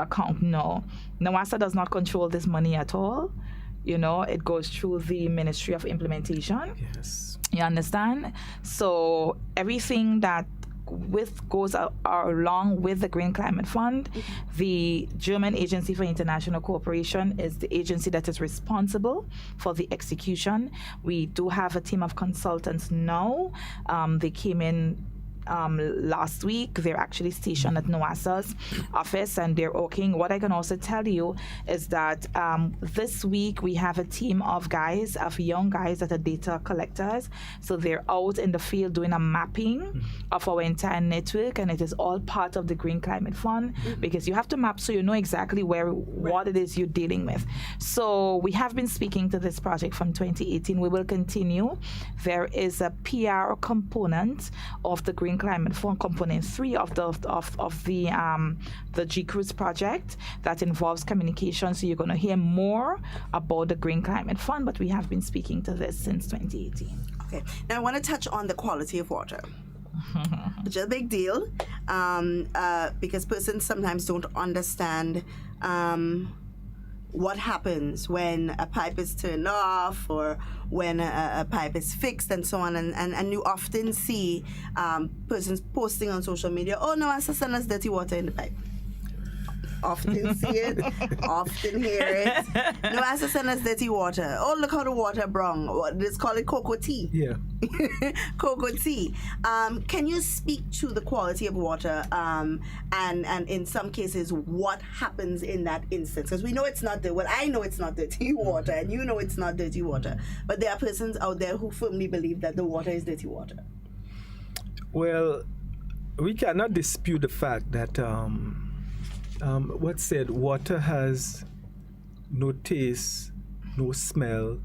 account. No. NAWASA does not control this money at all. It goes through the Ministry of Implementation. Yes. You understand? So everything that goes along with the Green Climate Fund, the German Agency for International Cooperation is the agency that is responsible for the execution. We do have a team of consultants now. They came in last week. They're actually stationed at NAWASA's office and they're working. What I can also tell you is that this week we have a team of young guys that are data collectors. So they're out in the field doing a mapping of our entire network, and it is all part of the Green Climate Fund, because you have to map so you know exactly what it is you're dealing with. So we have been speaking to this project from 2018. We will continue. There is a PR component of the Green Climate Fund, component 3 of the G-Cruise project that involves communication. So you're going to hear more about the Green Climate Fund, but we have been speaking to this since 2018. Okay. Now I want to touch on the quality of water, which is a big deal, because persons sometimes don't understand what happens when a pipe is turned off or when a pipe is fixed and so on, and you often see persons posting on social media, oh no, I send us dirty water in the pipe. Often see it, often hear it. No, I send us dirty water. Oh, look how the water brown. Let's call it cocoa tea. Yeah. Cocoa tea. Can you speak to the quality of water and in some cases what happens in that instance? Because we know it's not I know it's not dirty water, and you know it's not dirty water. But there are persons out there who firmly believe that the water is dirty water. Well, we cannot dispute the fact that what's said, water has no taste, no smell,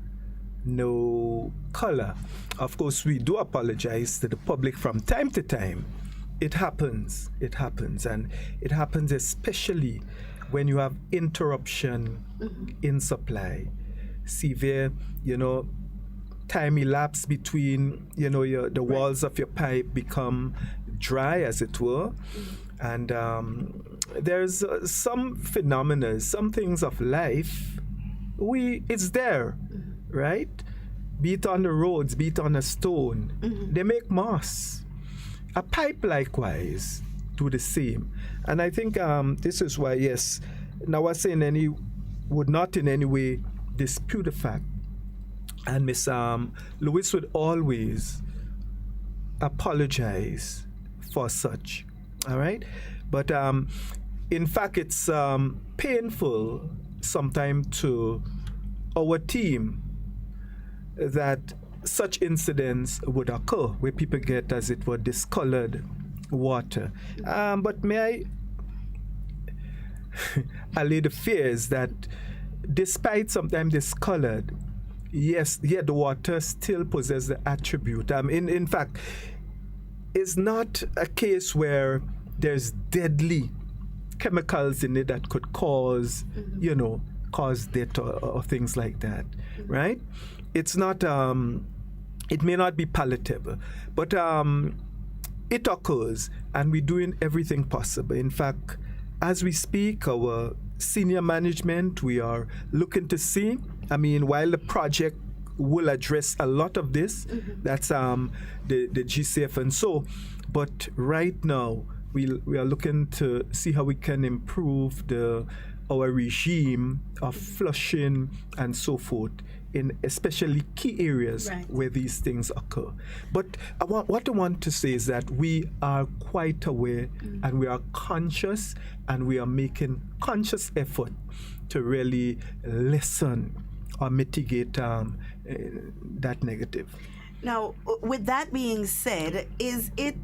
no color. Of course, we do apologize to the public from time to time. It happens, and it happens especially when you have interruption in supply. Severe, time elapsed between, the walls of your pipe become dry, as it were. And there's some phenomena, some things of life, it's there, right? Be it on the roads, be it on a stone, they make moss. A pipe likewise do the same. And I think this is why, yes, NAWASA would not in any way dispute the fact. And Miss Lewis would always apologize for such. All right, but in fact, it's painful sometimes to our team that such incidents would occur where people get, as it were, discolored water. But may I allay the fears that despite sometimes discolored, yes, the water still possesses the attribute. In fact, it's not a case where there's deadly chemicals in it that could cause death or things like that, right? It's not, it may not be palatable, but it occurs, and we're doing everything possible. In fact, as we speak, our senior management, we are looking to see, while the project will address a lot of this, that's the GCF and so, but right now we are looking to see how we can improve our regime of flushing and so forth in especially key areas where these things occur. But what I want to say is that we are quite aware and we are conscious and we are making conscious effort to really lessen or mitigate that negative. Now, with that being said, is it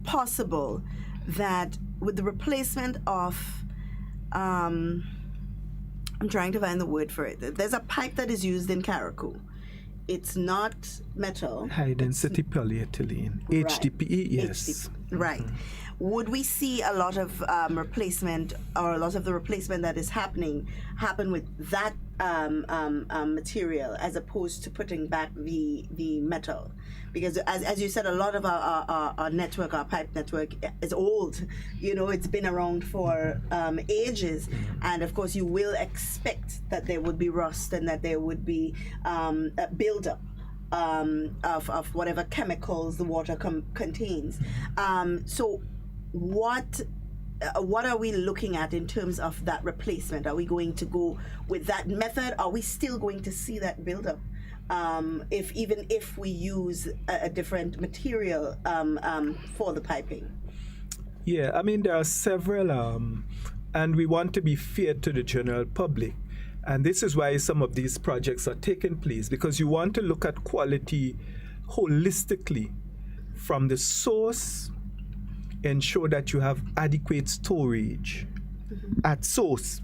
possible that with the replacement of, I'm trying to find the word for it, there's a pipe that is used in Carriacou. It's not metal. High density polyethylene, HDPE, yes. Right. Would we see a lot of replacement, or a lot of the replacement that is happen with that material as opposed to putting back the metal? Because as you said, a lot of our network, our pipe network, is old. You know, it's been around for ages, and of course you will expect that there would be rust and that there would be a buildup of whatever chemicals the water contains. So what are we looking at in terms of that replacement? Are we going to go with that method? Are we still going to see that buildup? Even if we use a different material for the piping? Yeah, I mean, there are several, and we want to be fair to the general public. And this is why some of these projects are taking place, because you want to look at quality holistically from the source, ensure that you have adequate storage at source,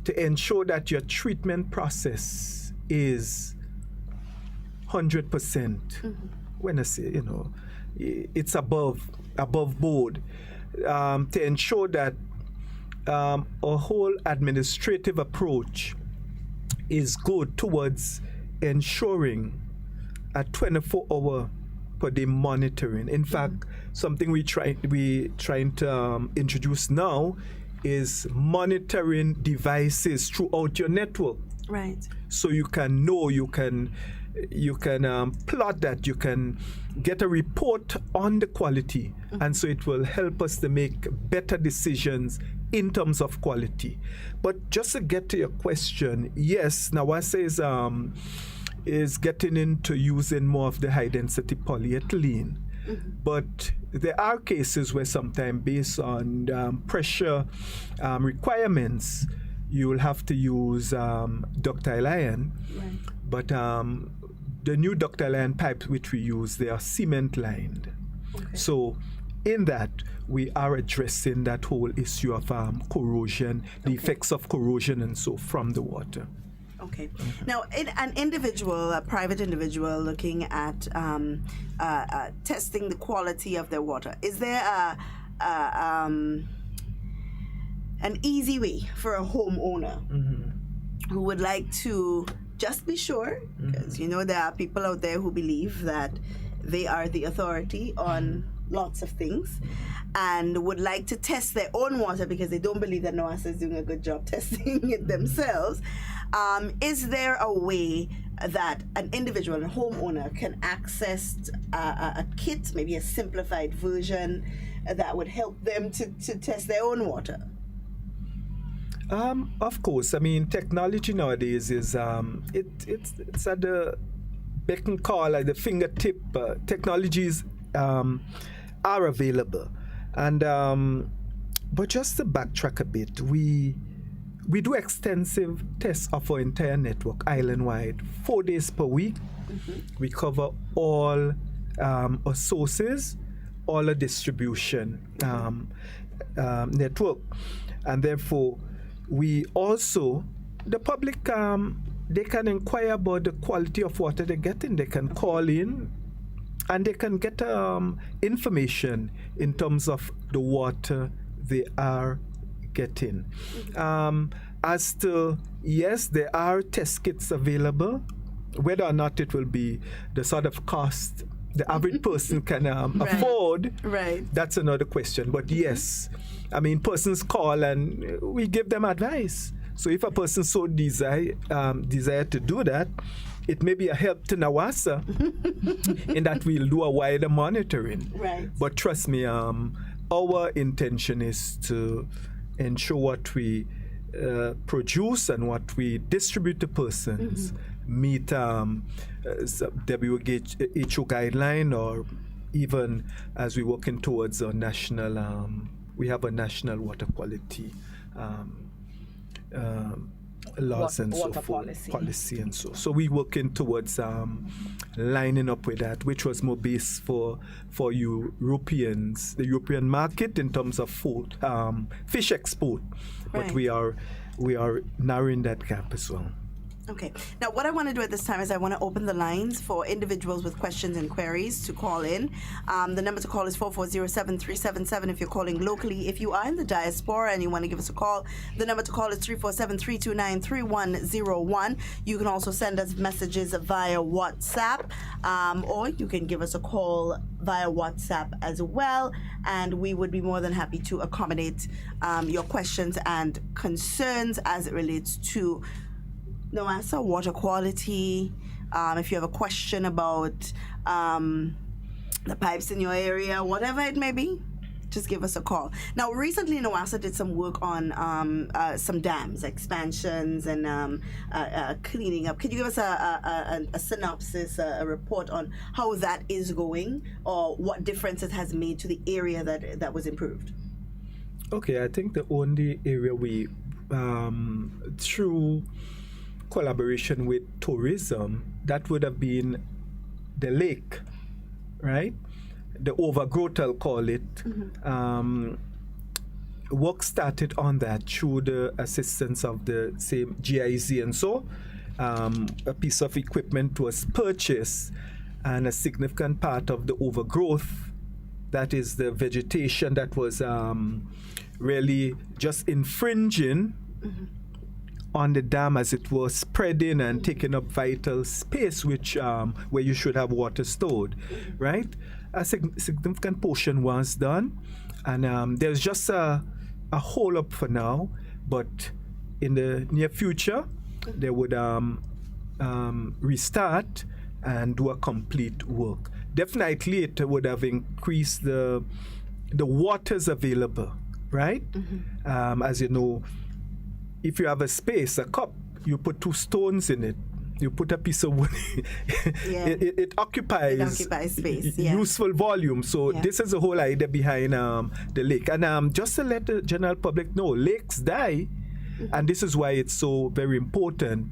to ensure that your treatment process is 100%. When I say, it's above board, to ensure that a whole administrative approach is good towards ensuring a 24-hour per day monitoring. In fact, something we trying to introduce now is monitoring devices throughout your network. Right. So you can know, you can plot that, you can get a report on the quality, and so it will help us to make better decisions in terms of quality. But just to get to your question, yes, NAWASA is getting into using more of the high density polyethylene. But there are cases where sometimes based on pressure requirements, you will have to use ductile iron. Right. But the new ductile iron pipes which we use, they are cement lined. Okay. So in that, we are addressing that whole issue of corrosion, the effects of corrosion and so from the water. Okay. Now, a private individual looking at testing the quality of their water, is there an easy way for a homeowner who would like to just be sure? Because, there are people out there who believe that they are the authority on lots of things and would like to test their own water because they don't believe that NAWASA is doing a good job testing it themselves. Is there a way that an individual, a homeowner, can access a kit, maybe a simplified version, that would help them to test their own water? Of course. I mean, technology nowadays is it's at the beck and call, at the fingertip. Technologies are available, and but just to backtrack a bit, we do extensive tests of our entire network island-wide, 4 days per week. We cover all our sources, all our distribution network, and therefore we also, the public, they can inquire about the quality of water they're getting. They can call in and they can get information in terms of the water they are getting. As to, yes, there are test kits available. Whether or not it will be the sort of cost the average person can afford, that's another question. But yes, I mean, persons call and we give them advice. So if a person so desire to do that, it may be a help to NAWASA in that we'll do a wider monitoring. Right. But trust me, our intention is to ensure what we produce and what we distribute to persons meet WHO guideline, or even as we're working towards a national, we have a national water quality laws and so forth, policy and so we're working towards lining up with that, which was more based for Europeans, the European market in terms of food, fish export, but we are narrowing that gap as well. Okay. Now, what I want to do at this time is I want to open the lines for individuals with questions and queries to call in. The number to call is 440-7377 if you're calling locally. If you are in the diaspora and you want to give us a call, the number to call is 347-329-3101. You can also send us messages via WhatsApp, or you can give us a call via WhatsApp as well, and we would be more than happy to accommodate your questions and concerns as it relates to NAWASA water quality. If you have a question about the pipes in your area, whatever it may be, just give us a call. Now, recently NAWASA did some work on some dams, expansions, and cleaning up. Could you give us a synopsis, a report on how that is going, or what difference it has made to the area that was improved? Okay, I think the only area we, through collaboration with tourism, that would have been the lake, right? The overgrowth, I'll call it. Work started on that through the assistance of the same GIZ, and so a piece of equipment was purchased, and a significant part of the overgrowth, that is the vegetation that was really just infringing on the dam as it was spreading and taking up vital space, which where you should have water stored, right? A significant portion was done, and there's just a hole up for now, but in the near future they would restart and do a complete work. Definitely it would have increased the waters available, right? As you know, if you have a space, a cup, you put 2 stones in it, you put a piece of wood, it occupies space, useful volume. So this is the whole idea behind the lake. And just to let the general public know, lakes die, and this is why it's so very important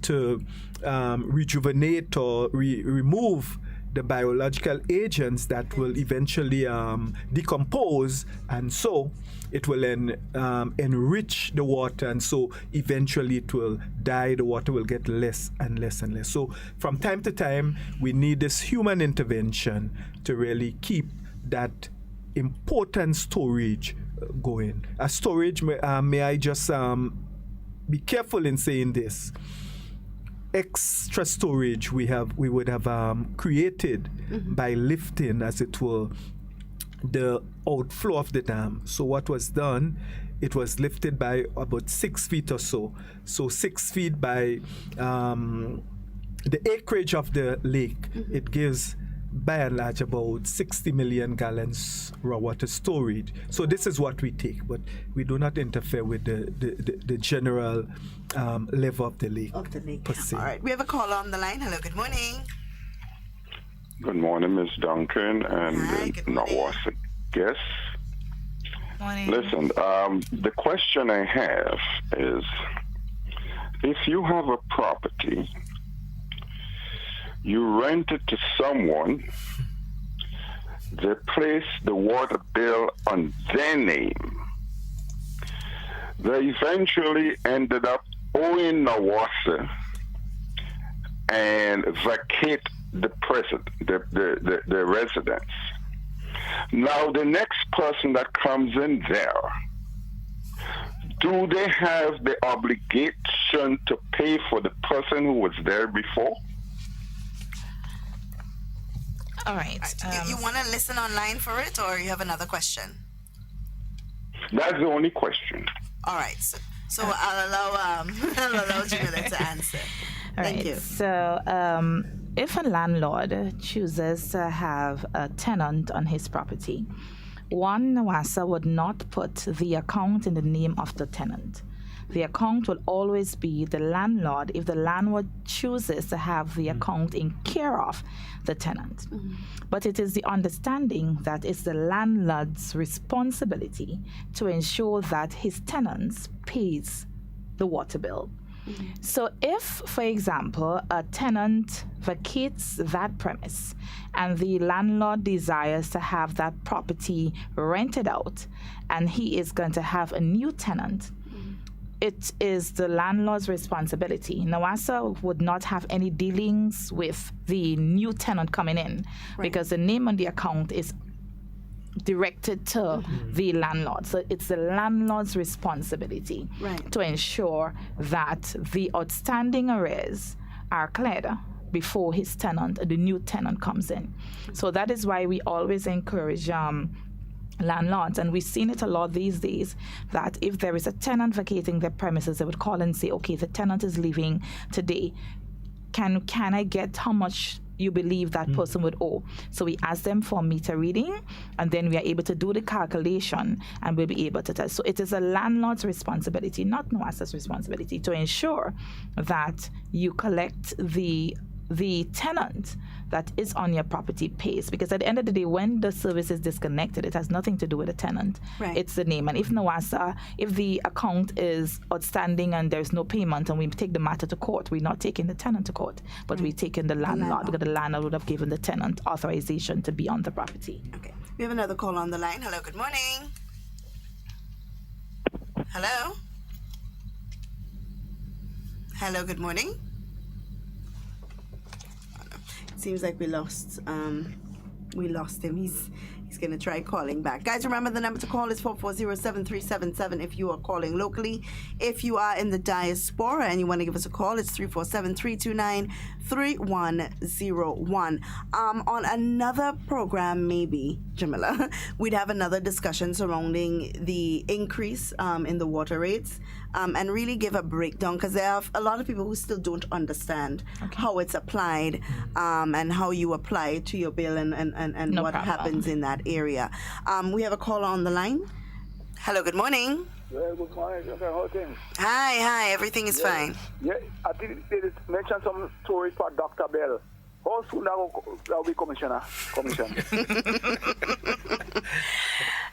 to rejuvenate or remove the biological agents that will eventually decompose, and so it will enrich the water, and so eventually it will die. The water will get less and less and less. So from time to time, we need this human intervention to really keep that important storage going. A storage, may I just be careful in saying this. Extra storage we would have created by lifting, as it were, the outflow of the dam. So what was done, it was lifted by about 6 feet or so. So 6 feet by the acreage of the lake. It gives by and large about 60 million gallons raw water storage. So this is what we take, but we do not interfere with the general level of the lake. Per se. All right, we have a call on the line. Hello, good morning. Good morning, Ms. Duncan and NAWASA guests. Morning. Listen, the question I have is, if you have a property, you rent it to someone, they place the water bill on their name, they eventually ended up owing NAWASA and vacate the residence. Now the next person that comes in there, do they have the obligation to pay for the person who was there before? All right. You want to listen online for it, or you have another question? That's the only question. All right. So I'll allow Jamila to answer. Thank you. So if a landlord chooses to have a tenant on his property, NAWASA would not put the account in the name of the tenant. the account will always be the landlord if the landlord chooses to have the account in care of the tenant. But it is the understanding that it's the landlord's responsibility to ensure that his tenants pays the water bill. So if, for example, a tenant vacates that premise and the landlord desires to have that property rented out and he is going to have a new tenant, it is the landlord's responsibility. NAWASA would not have any dealings with the new tenant coming in because the name on the account is directed to the landlord. So it's the landlord's responsibility to ensure that the outstanding arrears are cleared before his tenant, the new tenant, comes in. So that is why we always encourage landlords, and we've seen it a lot these days, that if there is a tenant vacating their premises, they would call and say, okay, the tenant is leaving today. Can I get how much you believe that person would owe? So we ask them for meter reading, and then we are able to do the calculation, and we'll be able to tell. So it is a landlord's responsibility, not NAWASA's responsibility, to ensure that you collect the tenant that is on your property pays, because at the end of the day, when the service is disconnected, it has nothing to do with the tenant. It's the name. And if NAWASA, if the account is outstanding and there's no payment and we take the matter to court, we're not taking the tenant to court, but we're taking the landlord, because the landlord would have given the tenant authorization to be on the property. Okay. We have another call on the line. Hello, good morning. Hello? Hello, good morning. Seems like we lost him. He's gonna try calling back. Guys, remember the number to call is 440-7377 if you are calling locally. If you are in the diaspora and you want to give us a call, it's 347-329-3101. On another program, maybe, Jamila, we'd have another discussion surrounding the increase in the water rates, and really give a breakdown, because there are a lot of people who still don't understand how it's applied, and how you apply it to your bill, and No what problem. happens in that area. We have a caller on the line. Hello, good morning. Yeah, good morning. Okay, how things? Hi, everything is fine. Yeah, I think they mentioned some stories for Dr. Bell. How soon that will be commission?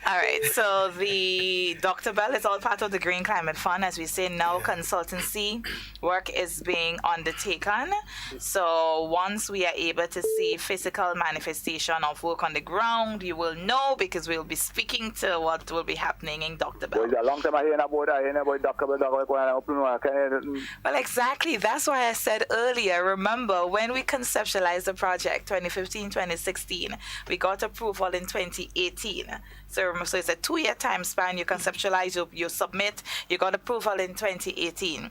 All right, so the Dr. Bell is all part of the Green Climate Fund. As we say now, consultancy work is being undertaken. So once we are able to see physical manifestation of work on the ground, you will know, because we'll be speaking to what will be happening in Dr. Bell. Well, a long time I hear about Dr. Bell. Well, exactly. That's why I said earlier, remember, when we conceptualized the project 2015-2016, we got approval in 2018. So it's a 2-year time span. You conceptualize, you submit, you got approval in 2018.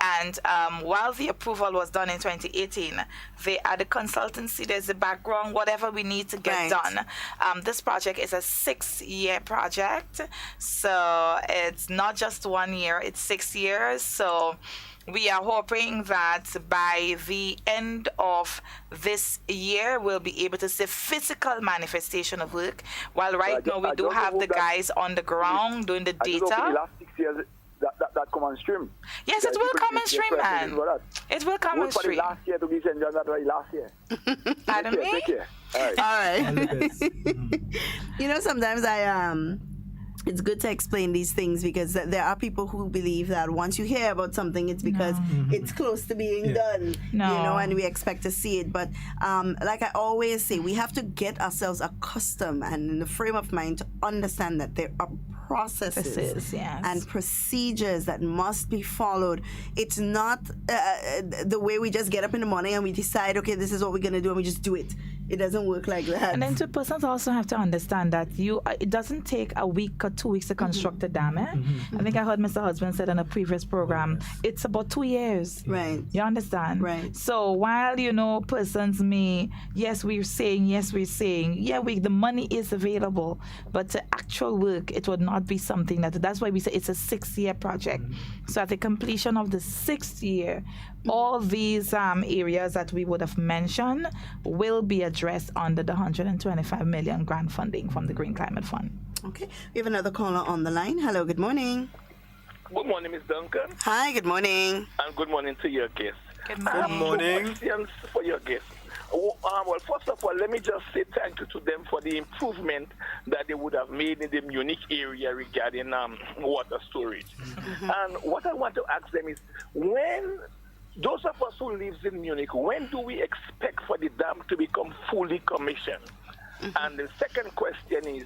And while the approval was done in 2018, they are the consultancy, there's the background, whatever we need to get done. This project is a 6-year project. So it's not just 1 year, it's 6 years. So we are hoping that by the end of this year, we'll be able to see physical manifestation of work. While right now we do have the guys on the ground doing the data. The last 6 years, that come on stream. Yes, it will come on stream, man. It will come on stream. Last year to be sent that right last year. Pardon me? All right. You know, sometimes it's good to explain these things, because there are people who believe that once you hear about something, it's because it's close to being done, you know, and we expect to see it. But like I always say, we have to get ourselves accustomed and in the frame of mind to understand that there are processes and procedures that must be followed. It's not the way we just get up in the morning and we decide, okay, this is what we're going to do, and we just do it. It doesn't work like that. And then two persons also have to understand that it doesn't take a week or 2 weeks to construct a dam. I think I heard Mr. Husband said on a previous program, it's about 2 years. Right. You understand? Right. So while, you know, persons may, we're saying, yeah, the money is available, but the actual work, it would not be something that's why we say it's a 6-year project. So at the completion of the 6th year, all these areas that we would have mentioned will be addressed under the 125 million grant funding from the Green Climate Fund. Okay. We have another caller on the line. Hello, good morning. Good morning, Miss Duncan, Hi, good morning. and good morning to your guests. Good Good morning. Questions for your guests. Well, first of all, let me just say thank you to them for the improvement that they would have made in the Munich area regarding water storage. And what I want to ask them is, when those of us who lives in Munich, when do we expect for the dam to become fully commissioned? And the second question is,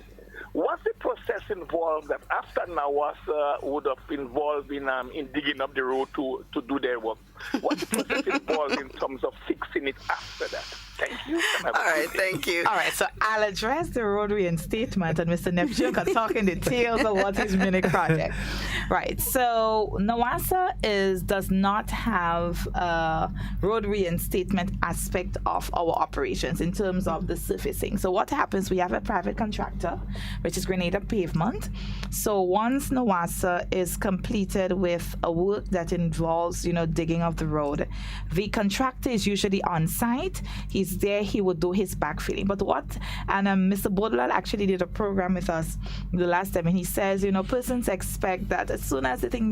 what's the process involved that after NAWASA would have involved in digging up the road to do their work? What's the process involved in terms of fixing it after that? Thank you. All right, thank you. All right, so I'll address the road reinstatement, and Mr. Neptune can talk in details of what is Munich project. Right, so NAWASA does not have a road reinstatement aspect of our operations in terms of the surfacing. So what happens, we have a private contractor, which is Grenada Pavement. So once NAWASA is completed with a work that involves, digging of the road, the contractor is usually on site. He's there, he would do his backfilling. But Mr. Bodlal actually did a program with us the last time, and he says, persons expect that as soon as they think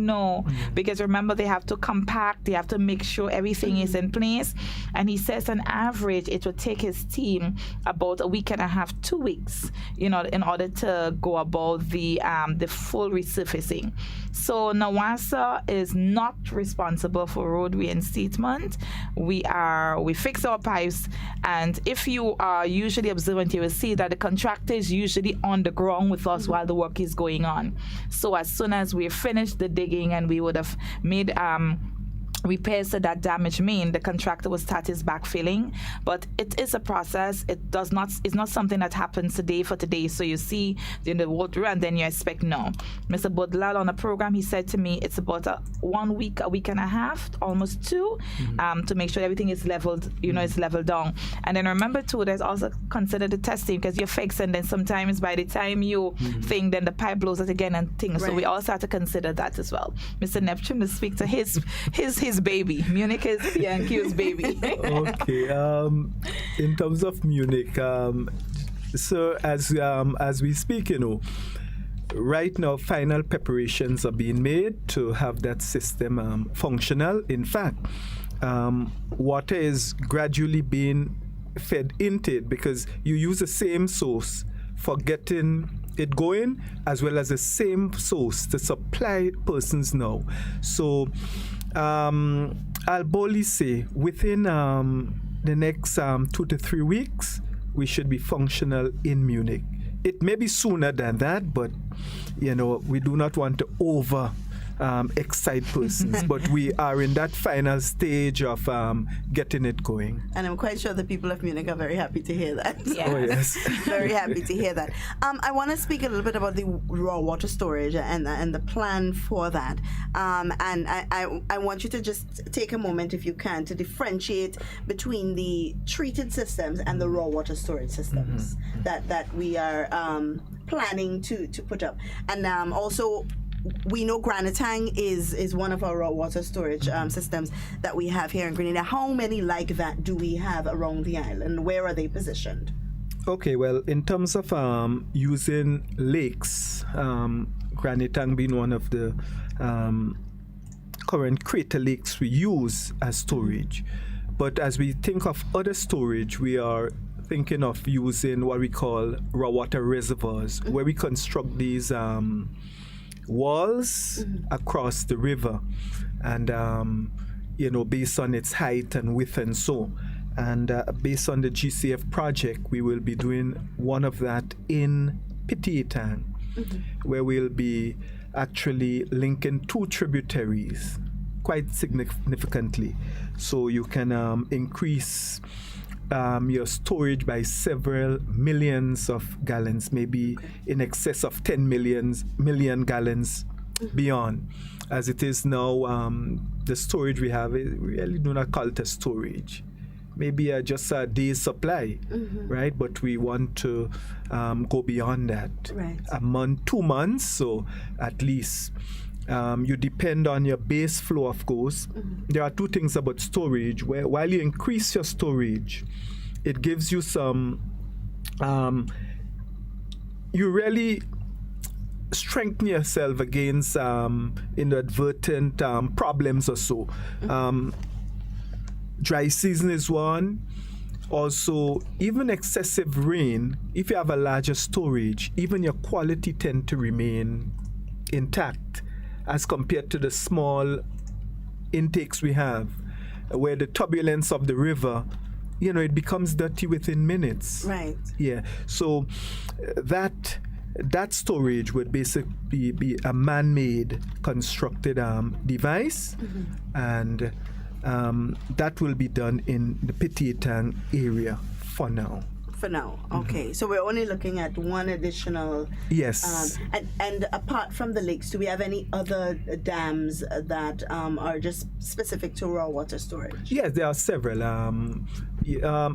because remember, they have to compact, they have to make sure everything is in place. And he says on average, it would take his team about a week and a half, 2 weeks, in order to go about the full resurfacing. So NAWASA is not responsible for road reinstatement. We fix our pipes, and if you are usually observant, you will see that the contractor is usually on the ground with us while the work is going on. So as soon as we finish the digging and we would have made repairs to that damaged main, the contractor will start his backfilling. But it is a process. It's not something that happens today for today. So you see the water and then you expect no. Mr. Bodlal on a program, he said to me, it's about a week and a half, almost 2, to make sure everything is leveled, it's leveled down. And then remember too, there's also consider the testing, because you're fixed, and then sometimes by the time you think, then the pipe blows out again and things. Right. So we also have to consider that as well. Mr. Neptune to speak to his baby. Munich is Bianchi's baby. Okay. In terms of Munich, so as we speak, right now final preparations are being made to have that system functional. In fact, water is gradually being fed into it, because you use the same source for getting it going as well as the same source to supply persons now. So I'll boldly say within the next 2 to 3 weeks, we should be functional in Munich. It may be sooner than that, but we do not want to excite persons, but we are in that final stage of getting it going. And I'm quite sure the people of Munich are very happy to hear that. Yes. Oh, yes. Very happy to hear that. I want to speak a little bit about the raw water storage and the plan for that. And I want you to just take a moment, if you can, to differentiate between the treated systems and the raw water storage systems that we are planning to put up. And also, we know Granatang is one of our raw water storage systems that we have here in Grenada. How many like that do we have around the island? Where are they positioned? Okay, well, in terms of using lakes, Granatang being one of the current crater lakes we use as storage. But as we think of other storage, we are thinking of using what we call raw water reservoirs, where we construct these walls across the river, and based on its height and width and so. And based on the GCF project, we will be doing one of that in Pitietang, where we'll be actually linking 2 tributaries quite significantly. So you can increase your storage by several millions of gallons, maybe in excess of 10 million gallons beyond. As it is now, the storage we have, we really do not call it a storage. Maybe just a day's supply, right? But we want to go beyond that. Right. A month, 2 months, so at least. You depend on your base flow, of course. There are 2 things about storage, where while you increase your storage, it gives you some, you really strengthen yourself against inadvertent problems or so. Dry season is one. Also, even excessive rain, if you have a larger storage, even your quality tend to remain intact as compared to the small intakes we have, where the turbulence of the river, it becomes dirty within minutes. Right. Yeah. So that storage would basically be a man-made constructed device, and that will be done in the Petitang area for now. For now, okay. So we're only looking at one additional. Yes. And apart from the lakes, do we have any other dams that are just specific to raw water storage? Yes, there are several.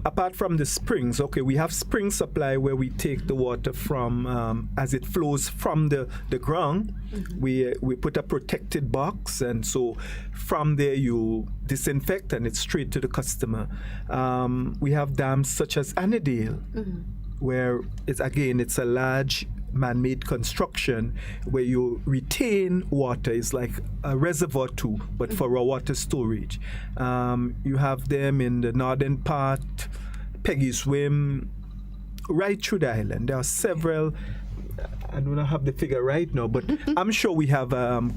Apart from the springs, we have spring supply where we take the water from as it flows from the ground. We put a protected box, and so from there you disinfect and it's straight to the customer. We have dams such as Annandale, where it's a large man-made construction where you retain water. It's like a reservoir too, but for raw water storage. You have them in the northern part, Peggy Swim, right through the island. There are several. I do not have the figure right now, but I'm sure we have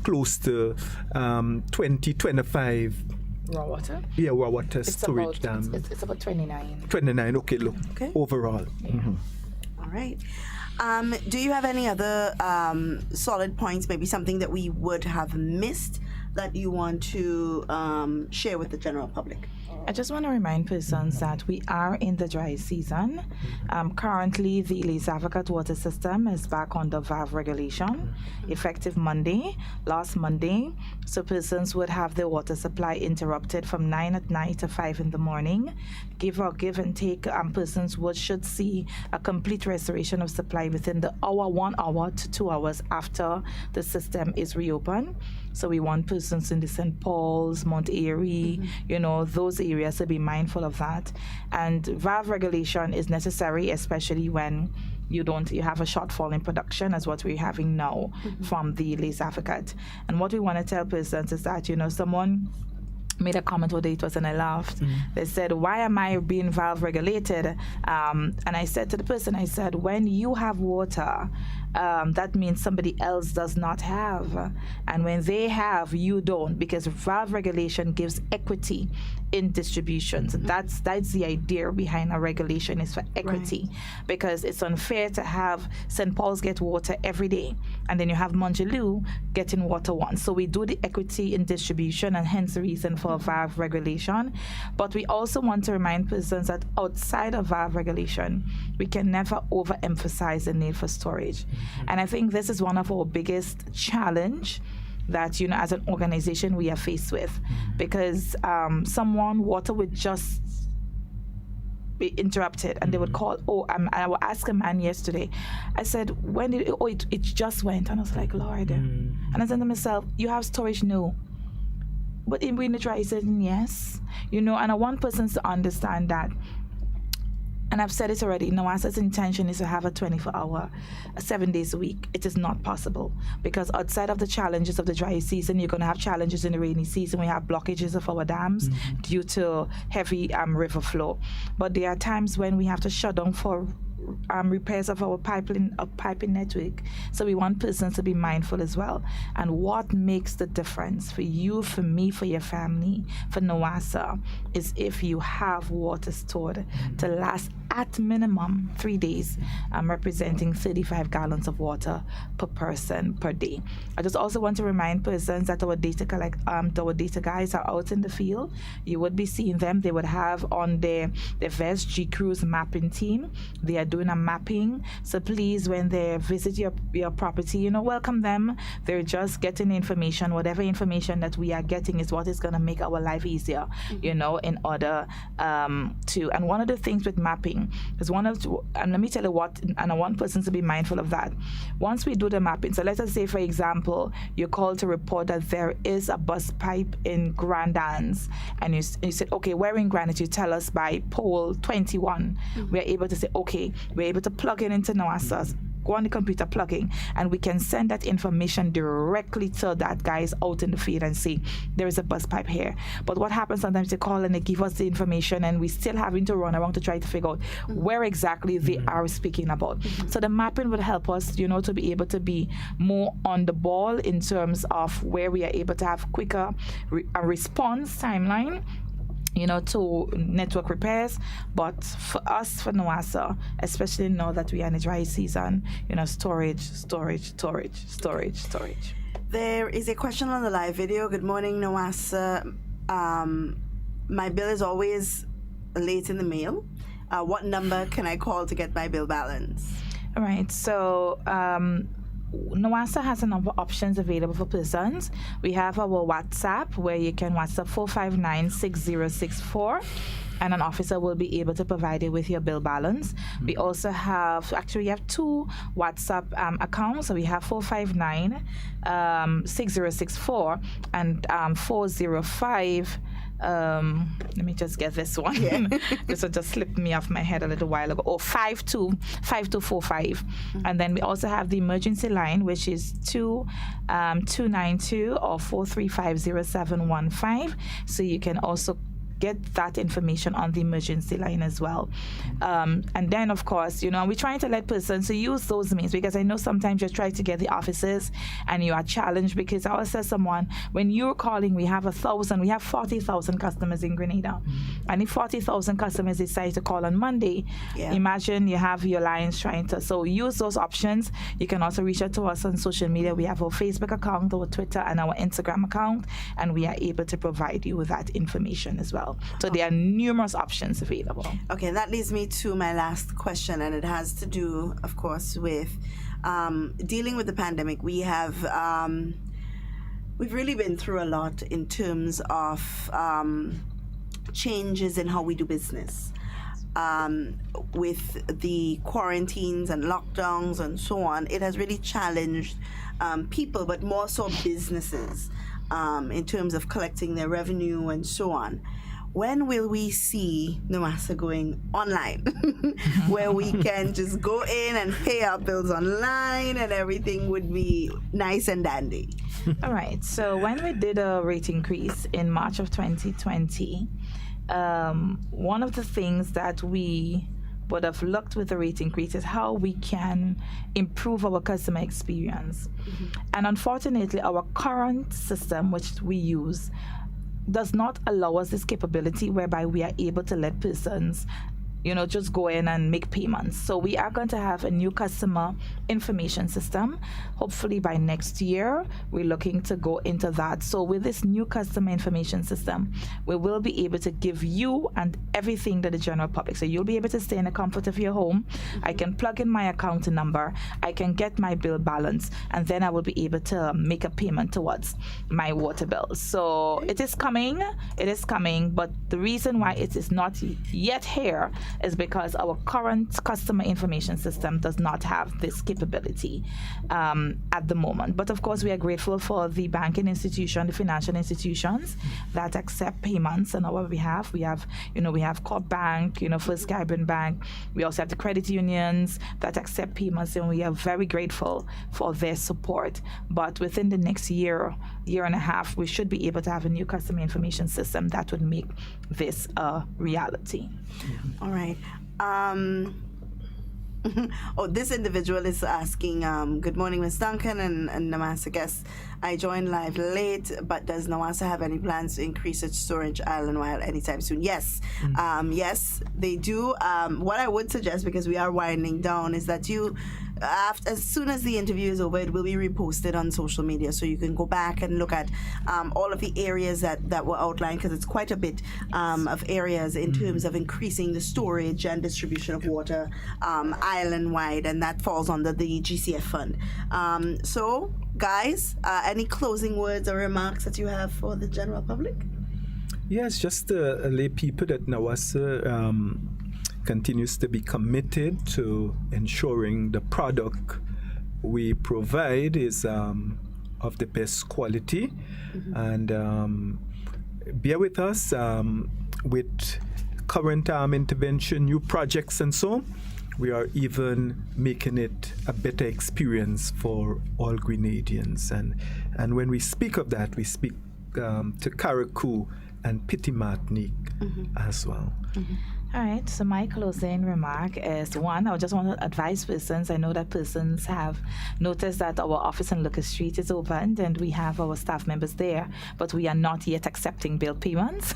close to 25 Raw water? Yeah, raw water storage dams. It's about 29. 29, okay, look, overall. All right. Do you have any other solid points, maybe something that we would have missed that you want to share with the general public? I just want to remind persons that we are in the dry season. Currently, the Les Avocats water system is back under valve regulation, effective last Monday. So persons would have their water supply interrupted from 9 at night to 5 in the morning. Give and take, persons should see a complete restoration of supply within the 1 hour to 2 hours after the system is reopened. So we want persons in the St. Paul's, Mount Airy, those areas to be mindful of that. And valve regulation is necessary, especially when you have a shortfall in production, as what we're having now from the Les Avocats. And what we want to tell persons is that, someone made a comment today, it was, and I laughed. They said, why am I being valve regulated? And I said to the person, when you have water, that means somebody else does not have. And when they have, you don't, because valve regulation gives equity in distributions. That's the idea behind a regulation, is for equity. Right. Because it's unfair to have St. Paul's get water every day, and then you have Monjaloo getting water once. So we do the equity in distribution, and hence the reason for valve regulation. But we also want to remind persons that outside of valve regulation, we can never overemphasize the need for storage. And I think this is one of our biggest challenge that, as an organization we are faced with, because water would just be interrupted, and they would call, I will ask a man yesterday, I said, when did it just went, and I was like, Lord. And I said to myself, you have storage? No. But in the dry season, yes. And I want persons to understand that. And I've said it already, NAWASA's intention is to have a 24-hour, 7 days a week. It is not possible, because outside of the challenges of the dry season, you're going to have challenges in the rainy season. We have blockages of our dams due to heavy river flow. But there are times when we have to shut down for repairs of our piping network. So we want persons to be mindful as well. And what makes the difference for you, for me, for your family, for NAWASA, is if you have water stored to last at minimum 3 days, representing 35 gallons of water per person per day. I just also want to remind persons that our data guys are out in the field. You would be seeing them. They would have on their VES G Cruise mapping team. They are doing a mapping. So please, when they visit your property, welcome them. They're just getting information. Whatever information that we are getting is what is going to make our life easier, in order to. And one of the things with mapping is and let me tell you what, and I want persons to be mindful of that. Once we do the mapping, so let us say, for example, you're called to report that there is a burst pipe in Grandans, and you said, okay, where in Grandans? You tell us by pole 21. We're able to say, okay, we're able to plug it into NAWASA's go on the computer plugging, and we can send that information directly to that guys out in the field and say there is a bus pipe here. But what happens sometimes, they call and they give us the information, and we still having to run around to try to figure out where exactly they are speaking about. So the mapping would help us, you know, to be able to be more on the ball in terms of where we are able to have quicker a response timeline, you know, to network repairs. But for us, for NAWASA, especially now that we are in the dry season, you know, storage. There is a question on the live video. Good morning, NAWASA. My bill is always late in the mail. What number can I call to get my bill balance? All right, so NAWASA has a number of options available for persons. We have our WhatsApp, where you can WhatsApp 459-6064, and an officer will be able to provide you with your bill balance. We also have, we have two WhatsApp accounts. So we have 459-6064 and 405. Let me just get this one. Yeah. This one just slipped me off my head a little while ago. 5245. And then we also have the emergency line, which is 292 or 4350715. So you can also get that information on the emergency line as well. And then, of course, you know, we're trying to let persons to use those means, because I know sometimes you try to get the offices and you are challenged, because I always say someone, when you're calling, we have 40,000 customers in Grenada. And if 40,000 customers decide to call on Monday, imagine you have your lines trying to, so use those options. You can also reach out to us on social media. We have our Facebook account, our Twitter, and our Instagram account, and we are able to provide you with that information as well. So there are numerous options available. Okay, that leads me to my last question, and it has to do, of course, with dealing with the pandemic. We have we've really been through a lot in terms of changes in how we do business. With the quarantines and lockdowns and so on, it has really challenged people, but more so businesses, in terms of collecting their revenue and so on. When will we see NAWASA going online, where we can just go in and pay our bills online and everything would be nice and dandy? All right. So when we did a rate increase in March of 2020, one of the things that we would have looked with the rate increase is how we can improve our customer experience. And unfortunately, our current system, which we use, does not allow us this capability whereby we are able to let persons, you know, just go in and make payments. So we are going to have a new customer information system. Hopefully by next year, we're looking to go into that. So with this new customer information system, we will be able to give you and everything to the general public. So you'll be able to stay in the comfort of your home. I can plug in my account number. I can get my bill balance, and then I will be able to make a payment towards my water bill. So it is coming, but the reason why it is not yet here is because our current customer information system does not have this capability at the moment. But of course, we are grateful for the banking institution, the financial institutions that accept payments on our behalf. We have Corp Bank, First Caribbean Bank. We also have the credit unions that accept payments, and we are very grateful for their support. But within the next year and a half, we should be able to have a new customer information system that would make this a reality. All right. This individual is asking, good morning, Ms. Duncan and NAWASA guests. I joined live late, but does NAWASA have any plans to increase its storage island-wide anytime soon? Yes. Yes, they do. What I would suggest, because we are winding down, is that you, as soon as the interview is over, it will be reposted on social media, so you can go back and look at all of the areas that were outlined, because it's quite a bit of areas in terms of increasing the storage and distribution of water island-wide, and that falls under the GCF fund. So, guys, any closing words or remarks that you have for the general public? Yes, just to lay people that NAWASA continues to be committed to ensuring the product we provide is of the best quality. And bear with us with current intervention, new projects and so on. we are even making it a better experience for all Grenadians. And when we speak of that, we speak to Carriacou and Petit Martinique as well. All right, so my closing remark is one, I just want to advise persons. I know that persons have noticed that our office on Lucas Street is opened and we have our staff members there, but we are not yet accepting bill payments.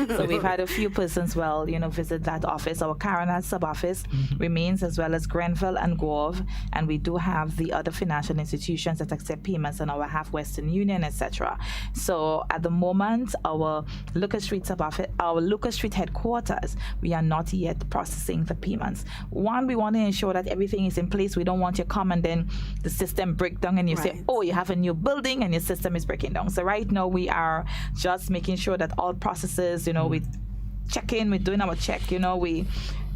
So we've had a few persons, visit that office. Our Carriacou sub-office remains, as well as Grenville and Grove, and we do have the other financial institutions that accept payments on our Half-Western Union, etc. So at the moment, our Lucas Street sub-office, our Lucas Street headquarters, we are not yet processing the payments. One, we want to ensure that everything is in place. We don't want you to come and then the system break down and you say, oh, you have a new building and your system is breaking down. So right now we are just making sure that all processes, we check in, we're doing our check, we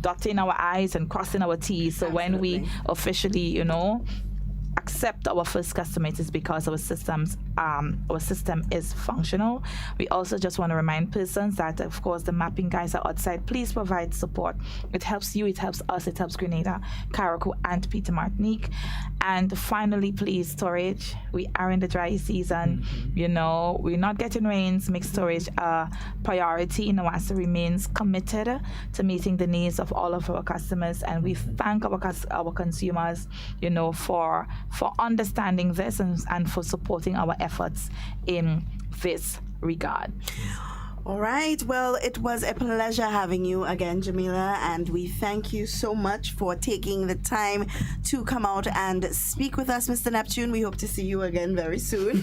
dotting our I's and crossing our T's. So when we officially, accept our first customer, it is because our system is functional. We also just want to remind persons that, of course, the mapping guys are outside. Please provide support. It helps you, it helps us, it helps Grenada, Carriacou, and Petit Martinique. And finally, please, storage. We are in the dry season. We're not getting rains. Make storage a priority. NAWASA remains committed to meeting the needs of all of our customers, and we thank our consumers, for understanding this and for supporting our efforts in this regard. All right. Well, it was a pleasure having you again, Jamila, and we thank you so much for taking the time to come out and speak with us, Mr. Neptune. We hope to see you again very soon.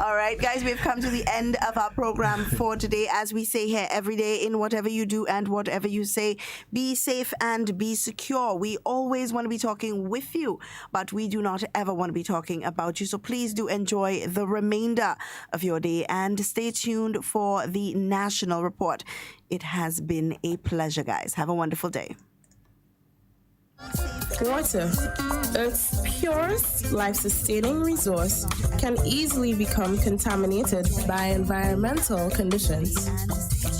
All right, guys, we've come to the end of our program for today. As we say here every day, in whatever you do and whatever you say, be safe and be secure. We always want to be talking with you, but we do not ever want to be talking about you. So please do enjoy the remainder of your day and stay tuned for the national report. It has been a pleasure, guys. Have a wonderful day. Water, Earth's purest life-sustaining resource, can easily become contaminated by environmental conditions.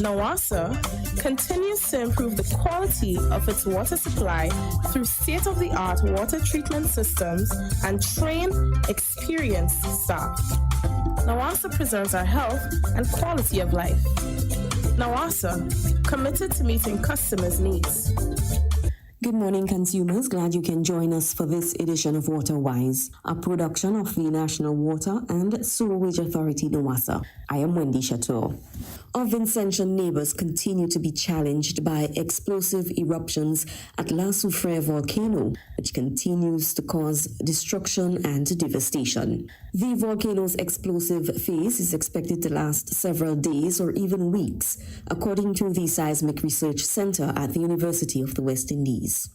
NAWASA continues to improve the quality of its water supply through state-of-the-art water treatment systems and trained, experienced staff. NAWASA preserves our health and quality of life. NAWASA, committed to meeting customers' needs. Good morning, consumers. Glad you can join us for this edition of WaterWise, a production of the National Water and Sewerage Authority, NAWASA. I am Wendy Chateau. Our Vincentian neighbors continue to be challenged by explosive eruptions at La Soufrière volcano, which continues to cause destruction and devastation. The volcano's explosive phase is expected to last several days or even weeks, according to the Seismic Research Center at the University of the West Indies.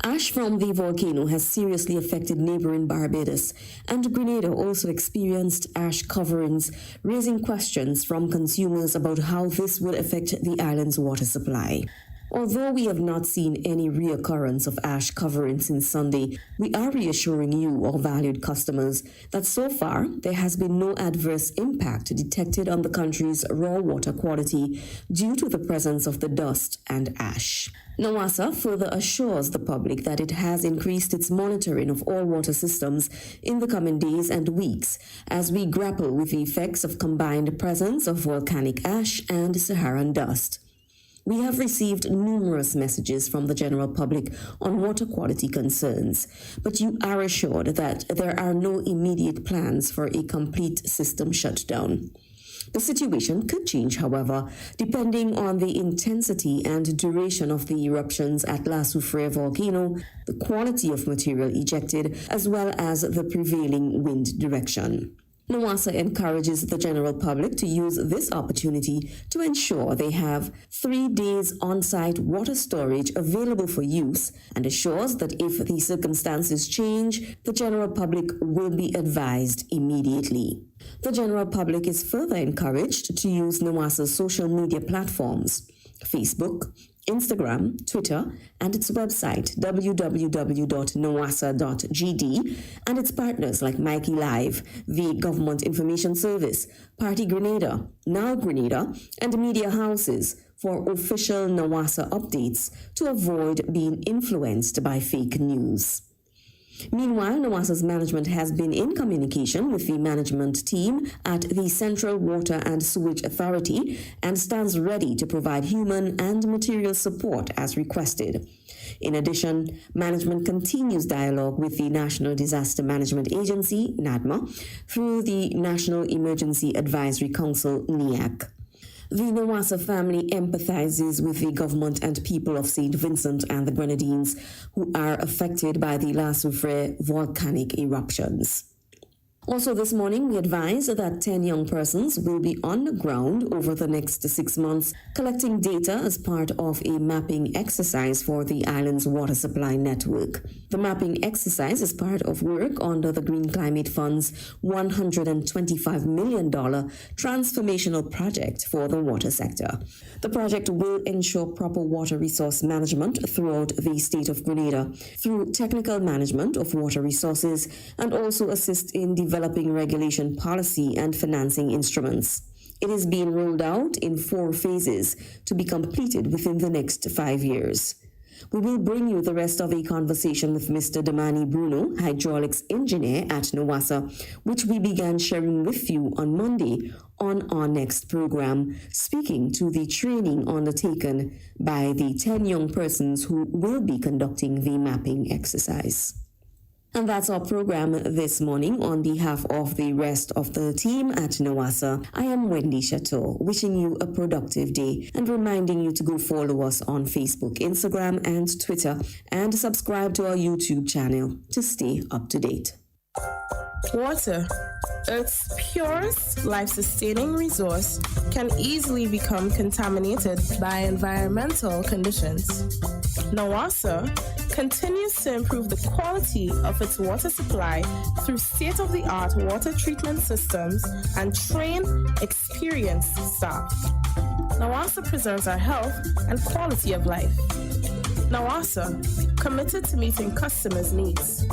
Ash from the volcano has seriously affected neighboring Barbados, and Grenada also experienced ash coverings, raising questions from consumers about how this would affect the island's water supply. Although we have not seen any reoccurrence of ash covering since Sunday, we are reassuring you, our valued customers, that so far there has been no adverse impact detected on the country's raw water quality due to the presence of the dust and ash. NAWASA further assures the public that it has increased its monitoring of all water systems in the coming days and weeks as we grapple with the effects of combined presence of volcanic ash and Saharan dust. We have received numerous messages from the general public on water quality concerns, but you are assured that there are no immediate plans for a complete system shutdown. The situation could change, however, depending on the intensity and duration of the eruptions at La Soufrière volcano, the quality of material ejected, as well as the prevailing wind direction. NAWASA encourages the general public to use this opportunity to ensure they have 3 days on-site water storage available for use and assures that if the circumstances change, the general public will be advised immediately. The general public is further encouraged to use NAWASA's social media platforms, Facebook, Instagram, Twitter, and its website, www.nawasa.gd, and its partners like Mikey Live, the Government Information Service, Party Grenada, Now Grenada, and media houses for official NAWASA updates to avoid being influenced by fake news. Meanwhile, NAWASA's management has been in communication with the management team at the Central Water and Sewage Authority and stands ready to provide human and material support as requested. In addition, management continues dialogue with the National Disaster Management Agency, NADMA, through the National Emergency Advisory Council, NEAC. The NAWASA family empathizes with the government and people of St. Vincent and the Grenadines who are affected by the La Soufrière volcanic eruptions. Also this morning, we advise that 10 young persons will be on the ground over the next 6 months collecting data as part of a mapping exercise for the island's water supply network. The mapping exercise is part of work under the Green Climate Fund's $125 million transformational project for the water sector. The project will ensure proper water resource management throughout the state of Grenada through technical management of water resources and also assist in developing regulation policy and financing instruments. It is being rolled out in 4 phases to be completed within the next 5 years. We will bring you the rest of a conversation with Mr. Damani Bruno, hydraulics engineer at NAWASA, which we began sharing with you on Monday on our next program, speaking to the training undertaken by the 10 young persons who will be conducting the mapping exercise. And that's our program this morning. On behalf of the rest of the team at NAWASA, I am Wendy Chateau, wishing you a productive day and reminding you to go follow us on Facebook, Instagram, and Twitter, and subscribe to our YouTube channel to stay up to date. Water, Earth's purest life-sustaining resource, can easily become contaminated by environmental conditions. NAWASA continues to improve the quality of its water supply through state-of-the-art water treatment systems and train experienced staff. NAWASA preserves our health and quality of life. NAWASA, committed to meeting customers' needs.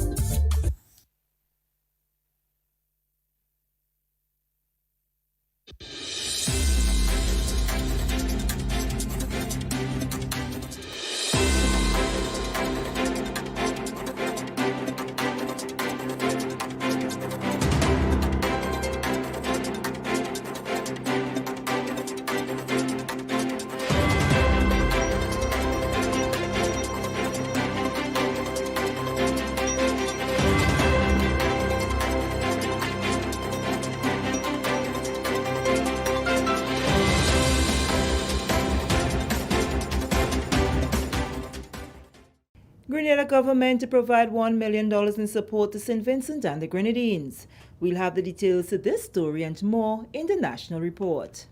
Grenada government to provide $1 million in support to St. Vincent and the Grenadines. We'll have the details to this story and more in the National Report.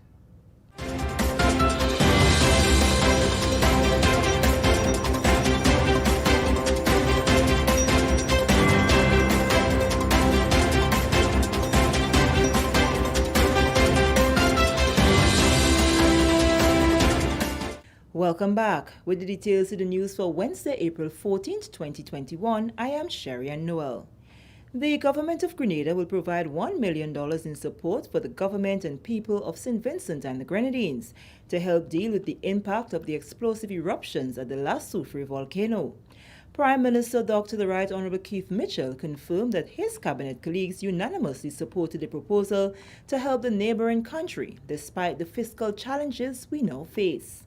Welcome back. With the details to the news for Wednesday, April 14th, 2021, I am Sherry Ann Noel. The government of Grenada will provide $1 million in support for the government and people of St. Vincent and the Grenadines to help deal with the impact of the explosive eruptions at the La Soufrière volcano. Prime Minister Dr. The Right Honourable Keith Mitchell confirmed that his cabinet colleagues unanimously supported the proposal to help the neighbouring country despite the fiscal challenges we now face.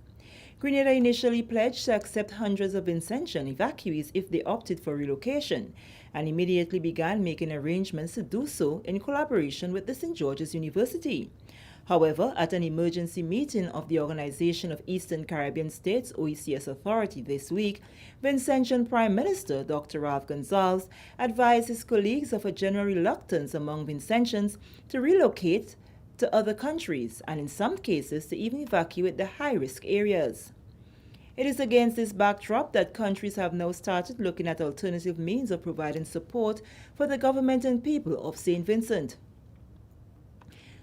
Grenada initially pledged to accept hundreds of Vincentian evacuees if they opted for relocation, and immediately began making arrangements to do so in collaboration with the St. George's University. However, at an emergency meeting of the Organization of Eastern Caribbean States OECS Authority this week, Vincentian Prime Minister Dr. Ralph Gonsalves advised his colleagues of a general reluctance among Vincentians to relocate to other countries, and in some cases to even evacuate the high-risk areas. It is against this backdrop that countries have now started looking at alternative means of providing support for the government and people of St. Vincent.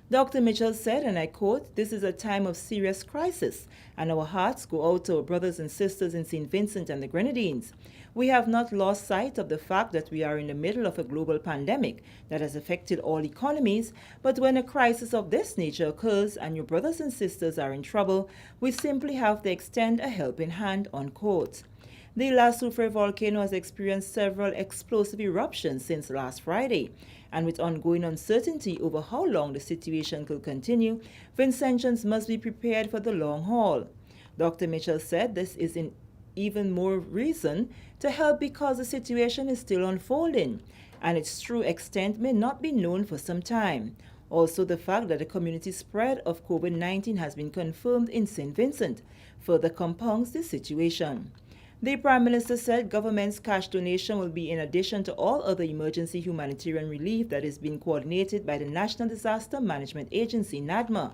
Dr. Mitchell said, and I quote, "This is a time of serious crisis, and our hearts go out to our brothers and sisters in St. Vincent and the Grenadines. We have not lost sight of the fact that we are in the middle of a global pandemic that has affected all economies, but when a crisis of this nature occurs and your brothers and sisters are in trouble, we simply have to extend a helping hand, unquote. The La Soufre volcano has experienced several explosive eruptions since last Friday, and with ongoing uncertainty over how long the situation could continue, Vincentians must be prepared for the long haul. Dr. Mitchell said this is an even more reason to help because the situation is still unfolding, and its true extent may not be known for some time. Also, the fact that the community spread of COVID-19 has been confirmed in St. Vincent further compounds the situation. The Prime Minister said government's cash donation will be in addition to all other emergency humanitarian relief that is being coordinated by the National Disaster Management Agency, NADMA.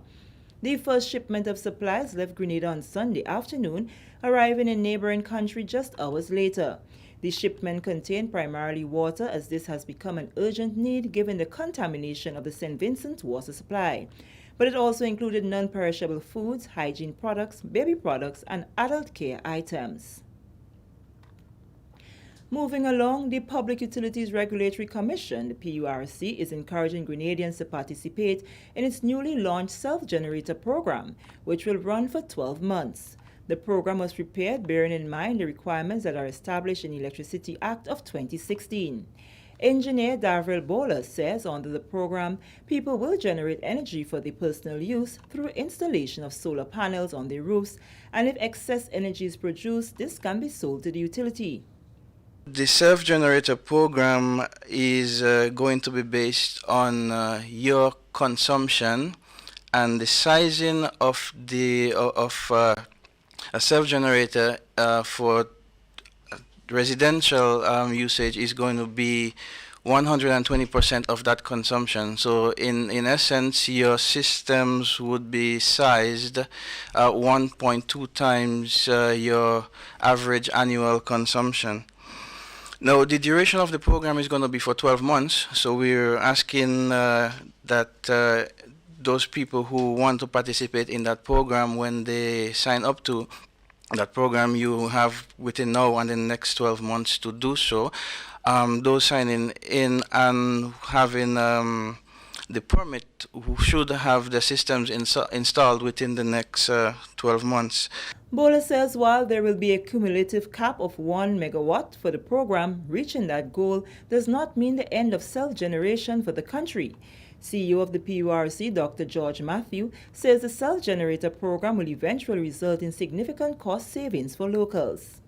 The first shipment of supplies left Grenada on Sunday afternoon, arriving in neighboring country just hours later. The shipment contained primarily water, as this has become an urgent need given the contamination of the St. Vincent water supply. But it also included non-perishable foods, hygiene products, baby products, and adult care items. Moving along, the Public Utilities Regulatory Commission, the PURC, is encouraging Grenadians to participate in its newly launched self-generator program, which will run for 12 months. The program was prepared bearing in mind the requirements that are established in the Electricity Act of 2016. Engineer Davril Bola says under the program, people will generate energy for their personal use through installation of solar panels on their roofs, and if excess energy is produced, this can be sold to the utility. The self-generator program is going to be based on your consumption, and the sizing of a self-generator for residential usage is going to be 120% of that consumption. So in essence, your systems would be sized 1.2 times your average annual consumption. Now, the duration of the program is going to be for 12 months, so we're asking that those people who want to participate in that program, when they sign up to that program, you have within now and the next 12 months to do so. Those signing in and having the permit who should have the systems installed within the next 12 months. Bola says while there will be a cumulative cap of 1 megawatt for the program, reaching that goal does not mean the end of self-generation for the country. CEO of the PURC, Dr. George Matthew, says the self-generator program will eventually result in significant cost savings for locals.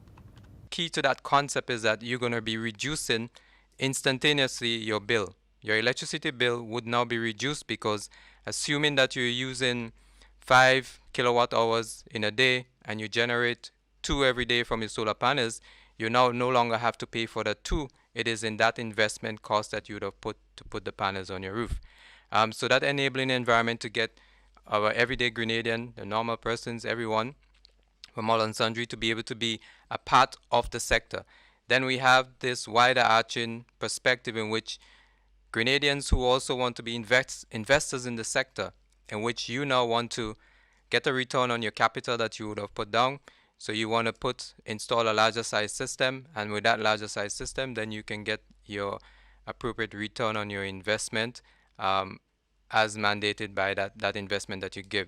Key to that concept is that you're going to be reducing instantaneously your bill. Your electricity bill would now be reduced because assuming that you're using 5 kilowatt hours in a day and you generate 2 every day from your solar panels, you now no longer have to pay for the 2. It is in that investment cost that you would have put to put the panels on your roof. So that enabling environment to get our everyday Grenadian, the normal persons, everyone from all and sundry to be able to be a part of the sector. Then we have this wider arching perspective in which Grenadians who also want to be investors in the sector, in which you now want to get a return on your capital that you would have put down. So you want to install a larger size system, and with that larger size system, then you can get your appropriate return on your investment as mandated by that investment that you give.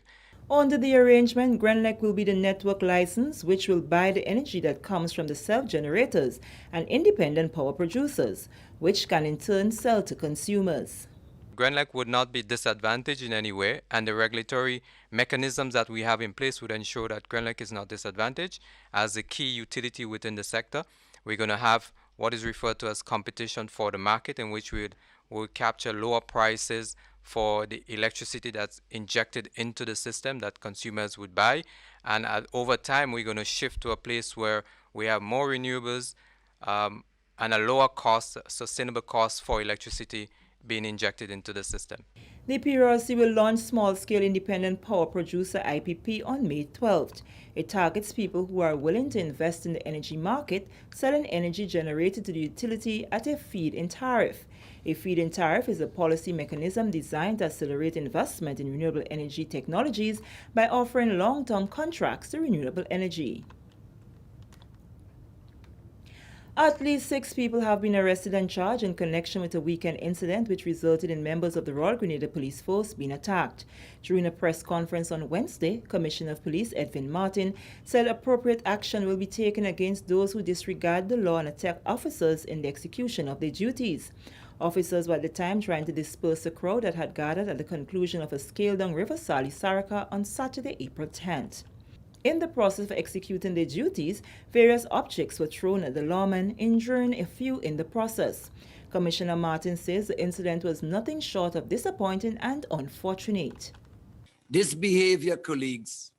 Under the arrangement, Grenlec will be the network license, which will buy the energy that comes from the self-generators and independent power producers, which can in turn sell to consumers. Grenlec would not be disadvantaged in any way, and the regulatory mechanisms that we have in place would ensure that Grenlec is not disadvantaged. As a key utility within the sector, we're going to have what is referred to as competition for the market, in which we would capture lower prices for the electricity that's injected into the system that consumers would buy. And over time, we're going to shift to a place where we have more renewables and a lower cost, sustainable cost for electricity being injected into the system. The PURC will launch small-scale independent power producer IPP on May 12th. It targets people who are willing to invest in the energy market, selling energy generated to the utility at a feed-in tariff. A feed-in tariff is a policy mechanism designed to accelerate investment in renewable energy technologies by offering long-term contracts to renewable energy. At least 6 people have been arrested and charged in connection with a weekend incident which resulted in members of the Royal Grenada Police Force being attacked. During a press conference on Wednesday, Commissioner of Police Edwin Martin said appropriate action will be taken against those who disregard the law and attack officers in the execution of their duties. Officers were at the time trying to disperse the crowd that had gathered at the conclusion of a scaled-down River Sally Saraka on Saturday, April 10th. In the process of executing their duties, various objects were thrown at the lawmen, injuring a few in the process. Commissioner Martin says the incident was nothing short of disappointing and unfortunate. This behavior, colleagues,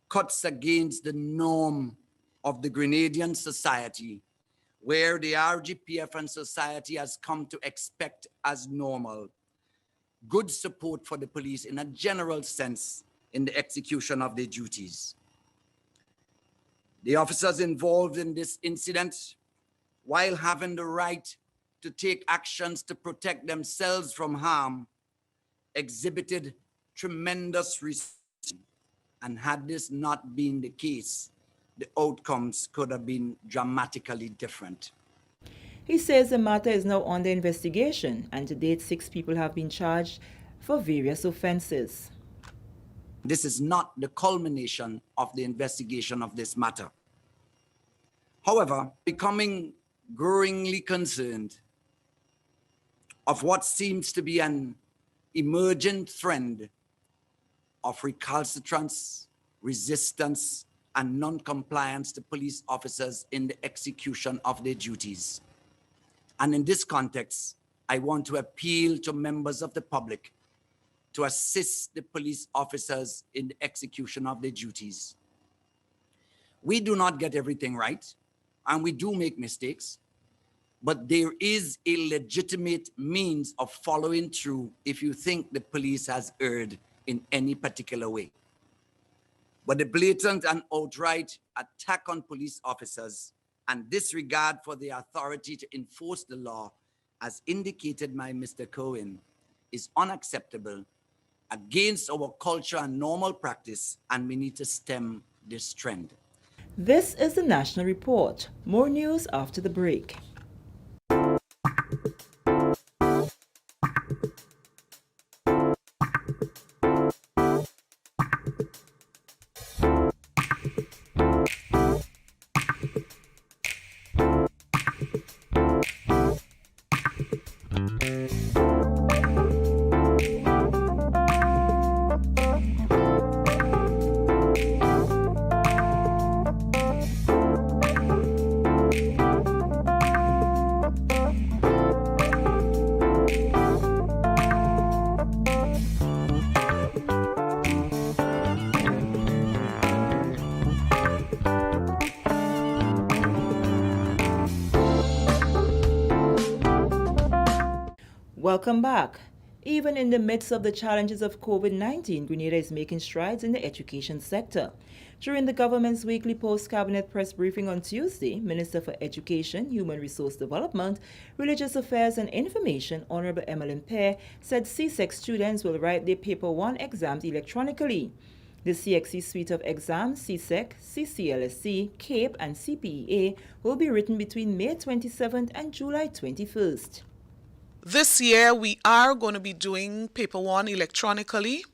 cuts against the norm of the Grenadian society, where the RGPF and society has come to expect as normal good support for the police in a general sense in the execution of their duties. The officers involved in this incident, while having the right to take actions to protect themselves from harm, exhibited tremendous restraint. And had this not been the case, the outcomes could have been dramatically different. He says the matter is now under investigation, and to date 6 people have been charged for various offenses. This is not the culmination of the investigation of this matter. However, becoming growingly concerned of what seems to be an emergent trend of recalcitrance, resistance, and non-compliance to police officers in the execution of their duties. And in this context, I want to appeal to members of the public to assist the police officers in the execution of their duties. We do not get everything right, and we do make mistakes, but there is a legitimate means of following through if you think the police has erred in any particular way. But the blatant and outright attack on police officers and disregard for the authority to enforce the law, as indicated by Mr. Cohen, is unacceptable, against our culture and normal practice, and we need to stem this trend. This is the National Report. More news after the break. Welcome back. Even in the midst of the challenges of COVID-19, Grenada is making strides in the education sector. During the government's weekly post-cabinet press briefing on Tuesday, Minister for Education, Human Resource Development, Religious Affairs and Information, Honorable Emmeline Pear, said CSEC students will write their Paper 1 exams electronically. The CXC suite of exams, CSEC, CCLSC, CAPE and CPEA, will be written between May 27th and July 21st. This year, we are going to be doing Paper 1 electronically.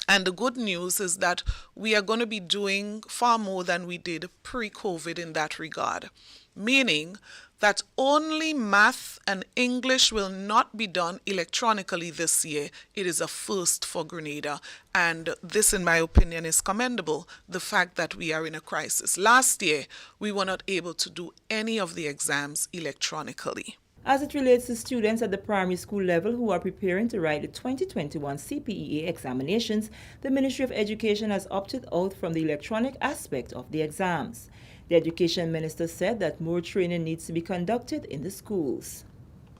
And the good news is that we are going to be doing far more than we did pre-COVID in that regard. Meaning that only math and English will not be done electronically this year. It is a first for Grenada. And this, in my opinion, is commendable, the fact that we are in a crisis. Last year, we were not able to do any of the exams electronically. As it relates to students at the primary school level who are preparing to write the 2021 CPEA examinations, the Ministry of Education has opted out from the electronic aspect of the exams. The Education Minister said that more training needs to be conducted in the schools.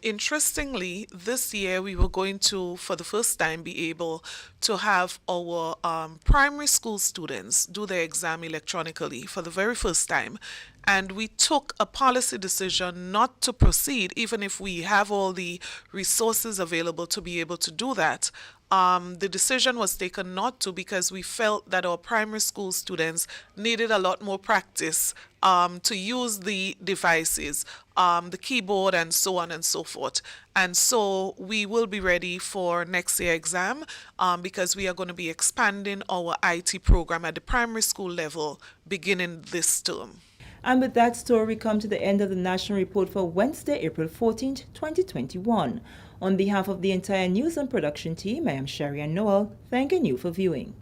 Interestingly, this year we were going to, for the first time, be able to have our primary school students do their exam electronically for the very first time. And we took a policy decision not to proceed, even if we have all the resources available to be able to do that, The decision was taken not to because we felt that our primary school students needed a lot more practice to use the devices, the keyboard, and so on and so forth. And so we will be ready for next year exam because we are going to be expanding our IT program at the primary school level beginning this term. And with that story, we come to the end of the National Report for Wednesday, April 14th, 2021. On behalf of the entire news and production team, I am Sherry Ann Noel, thanking you for viewing.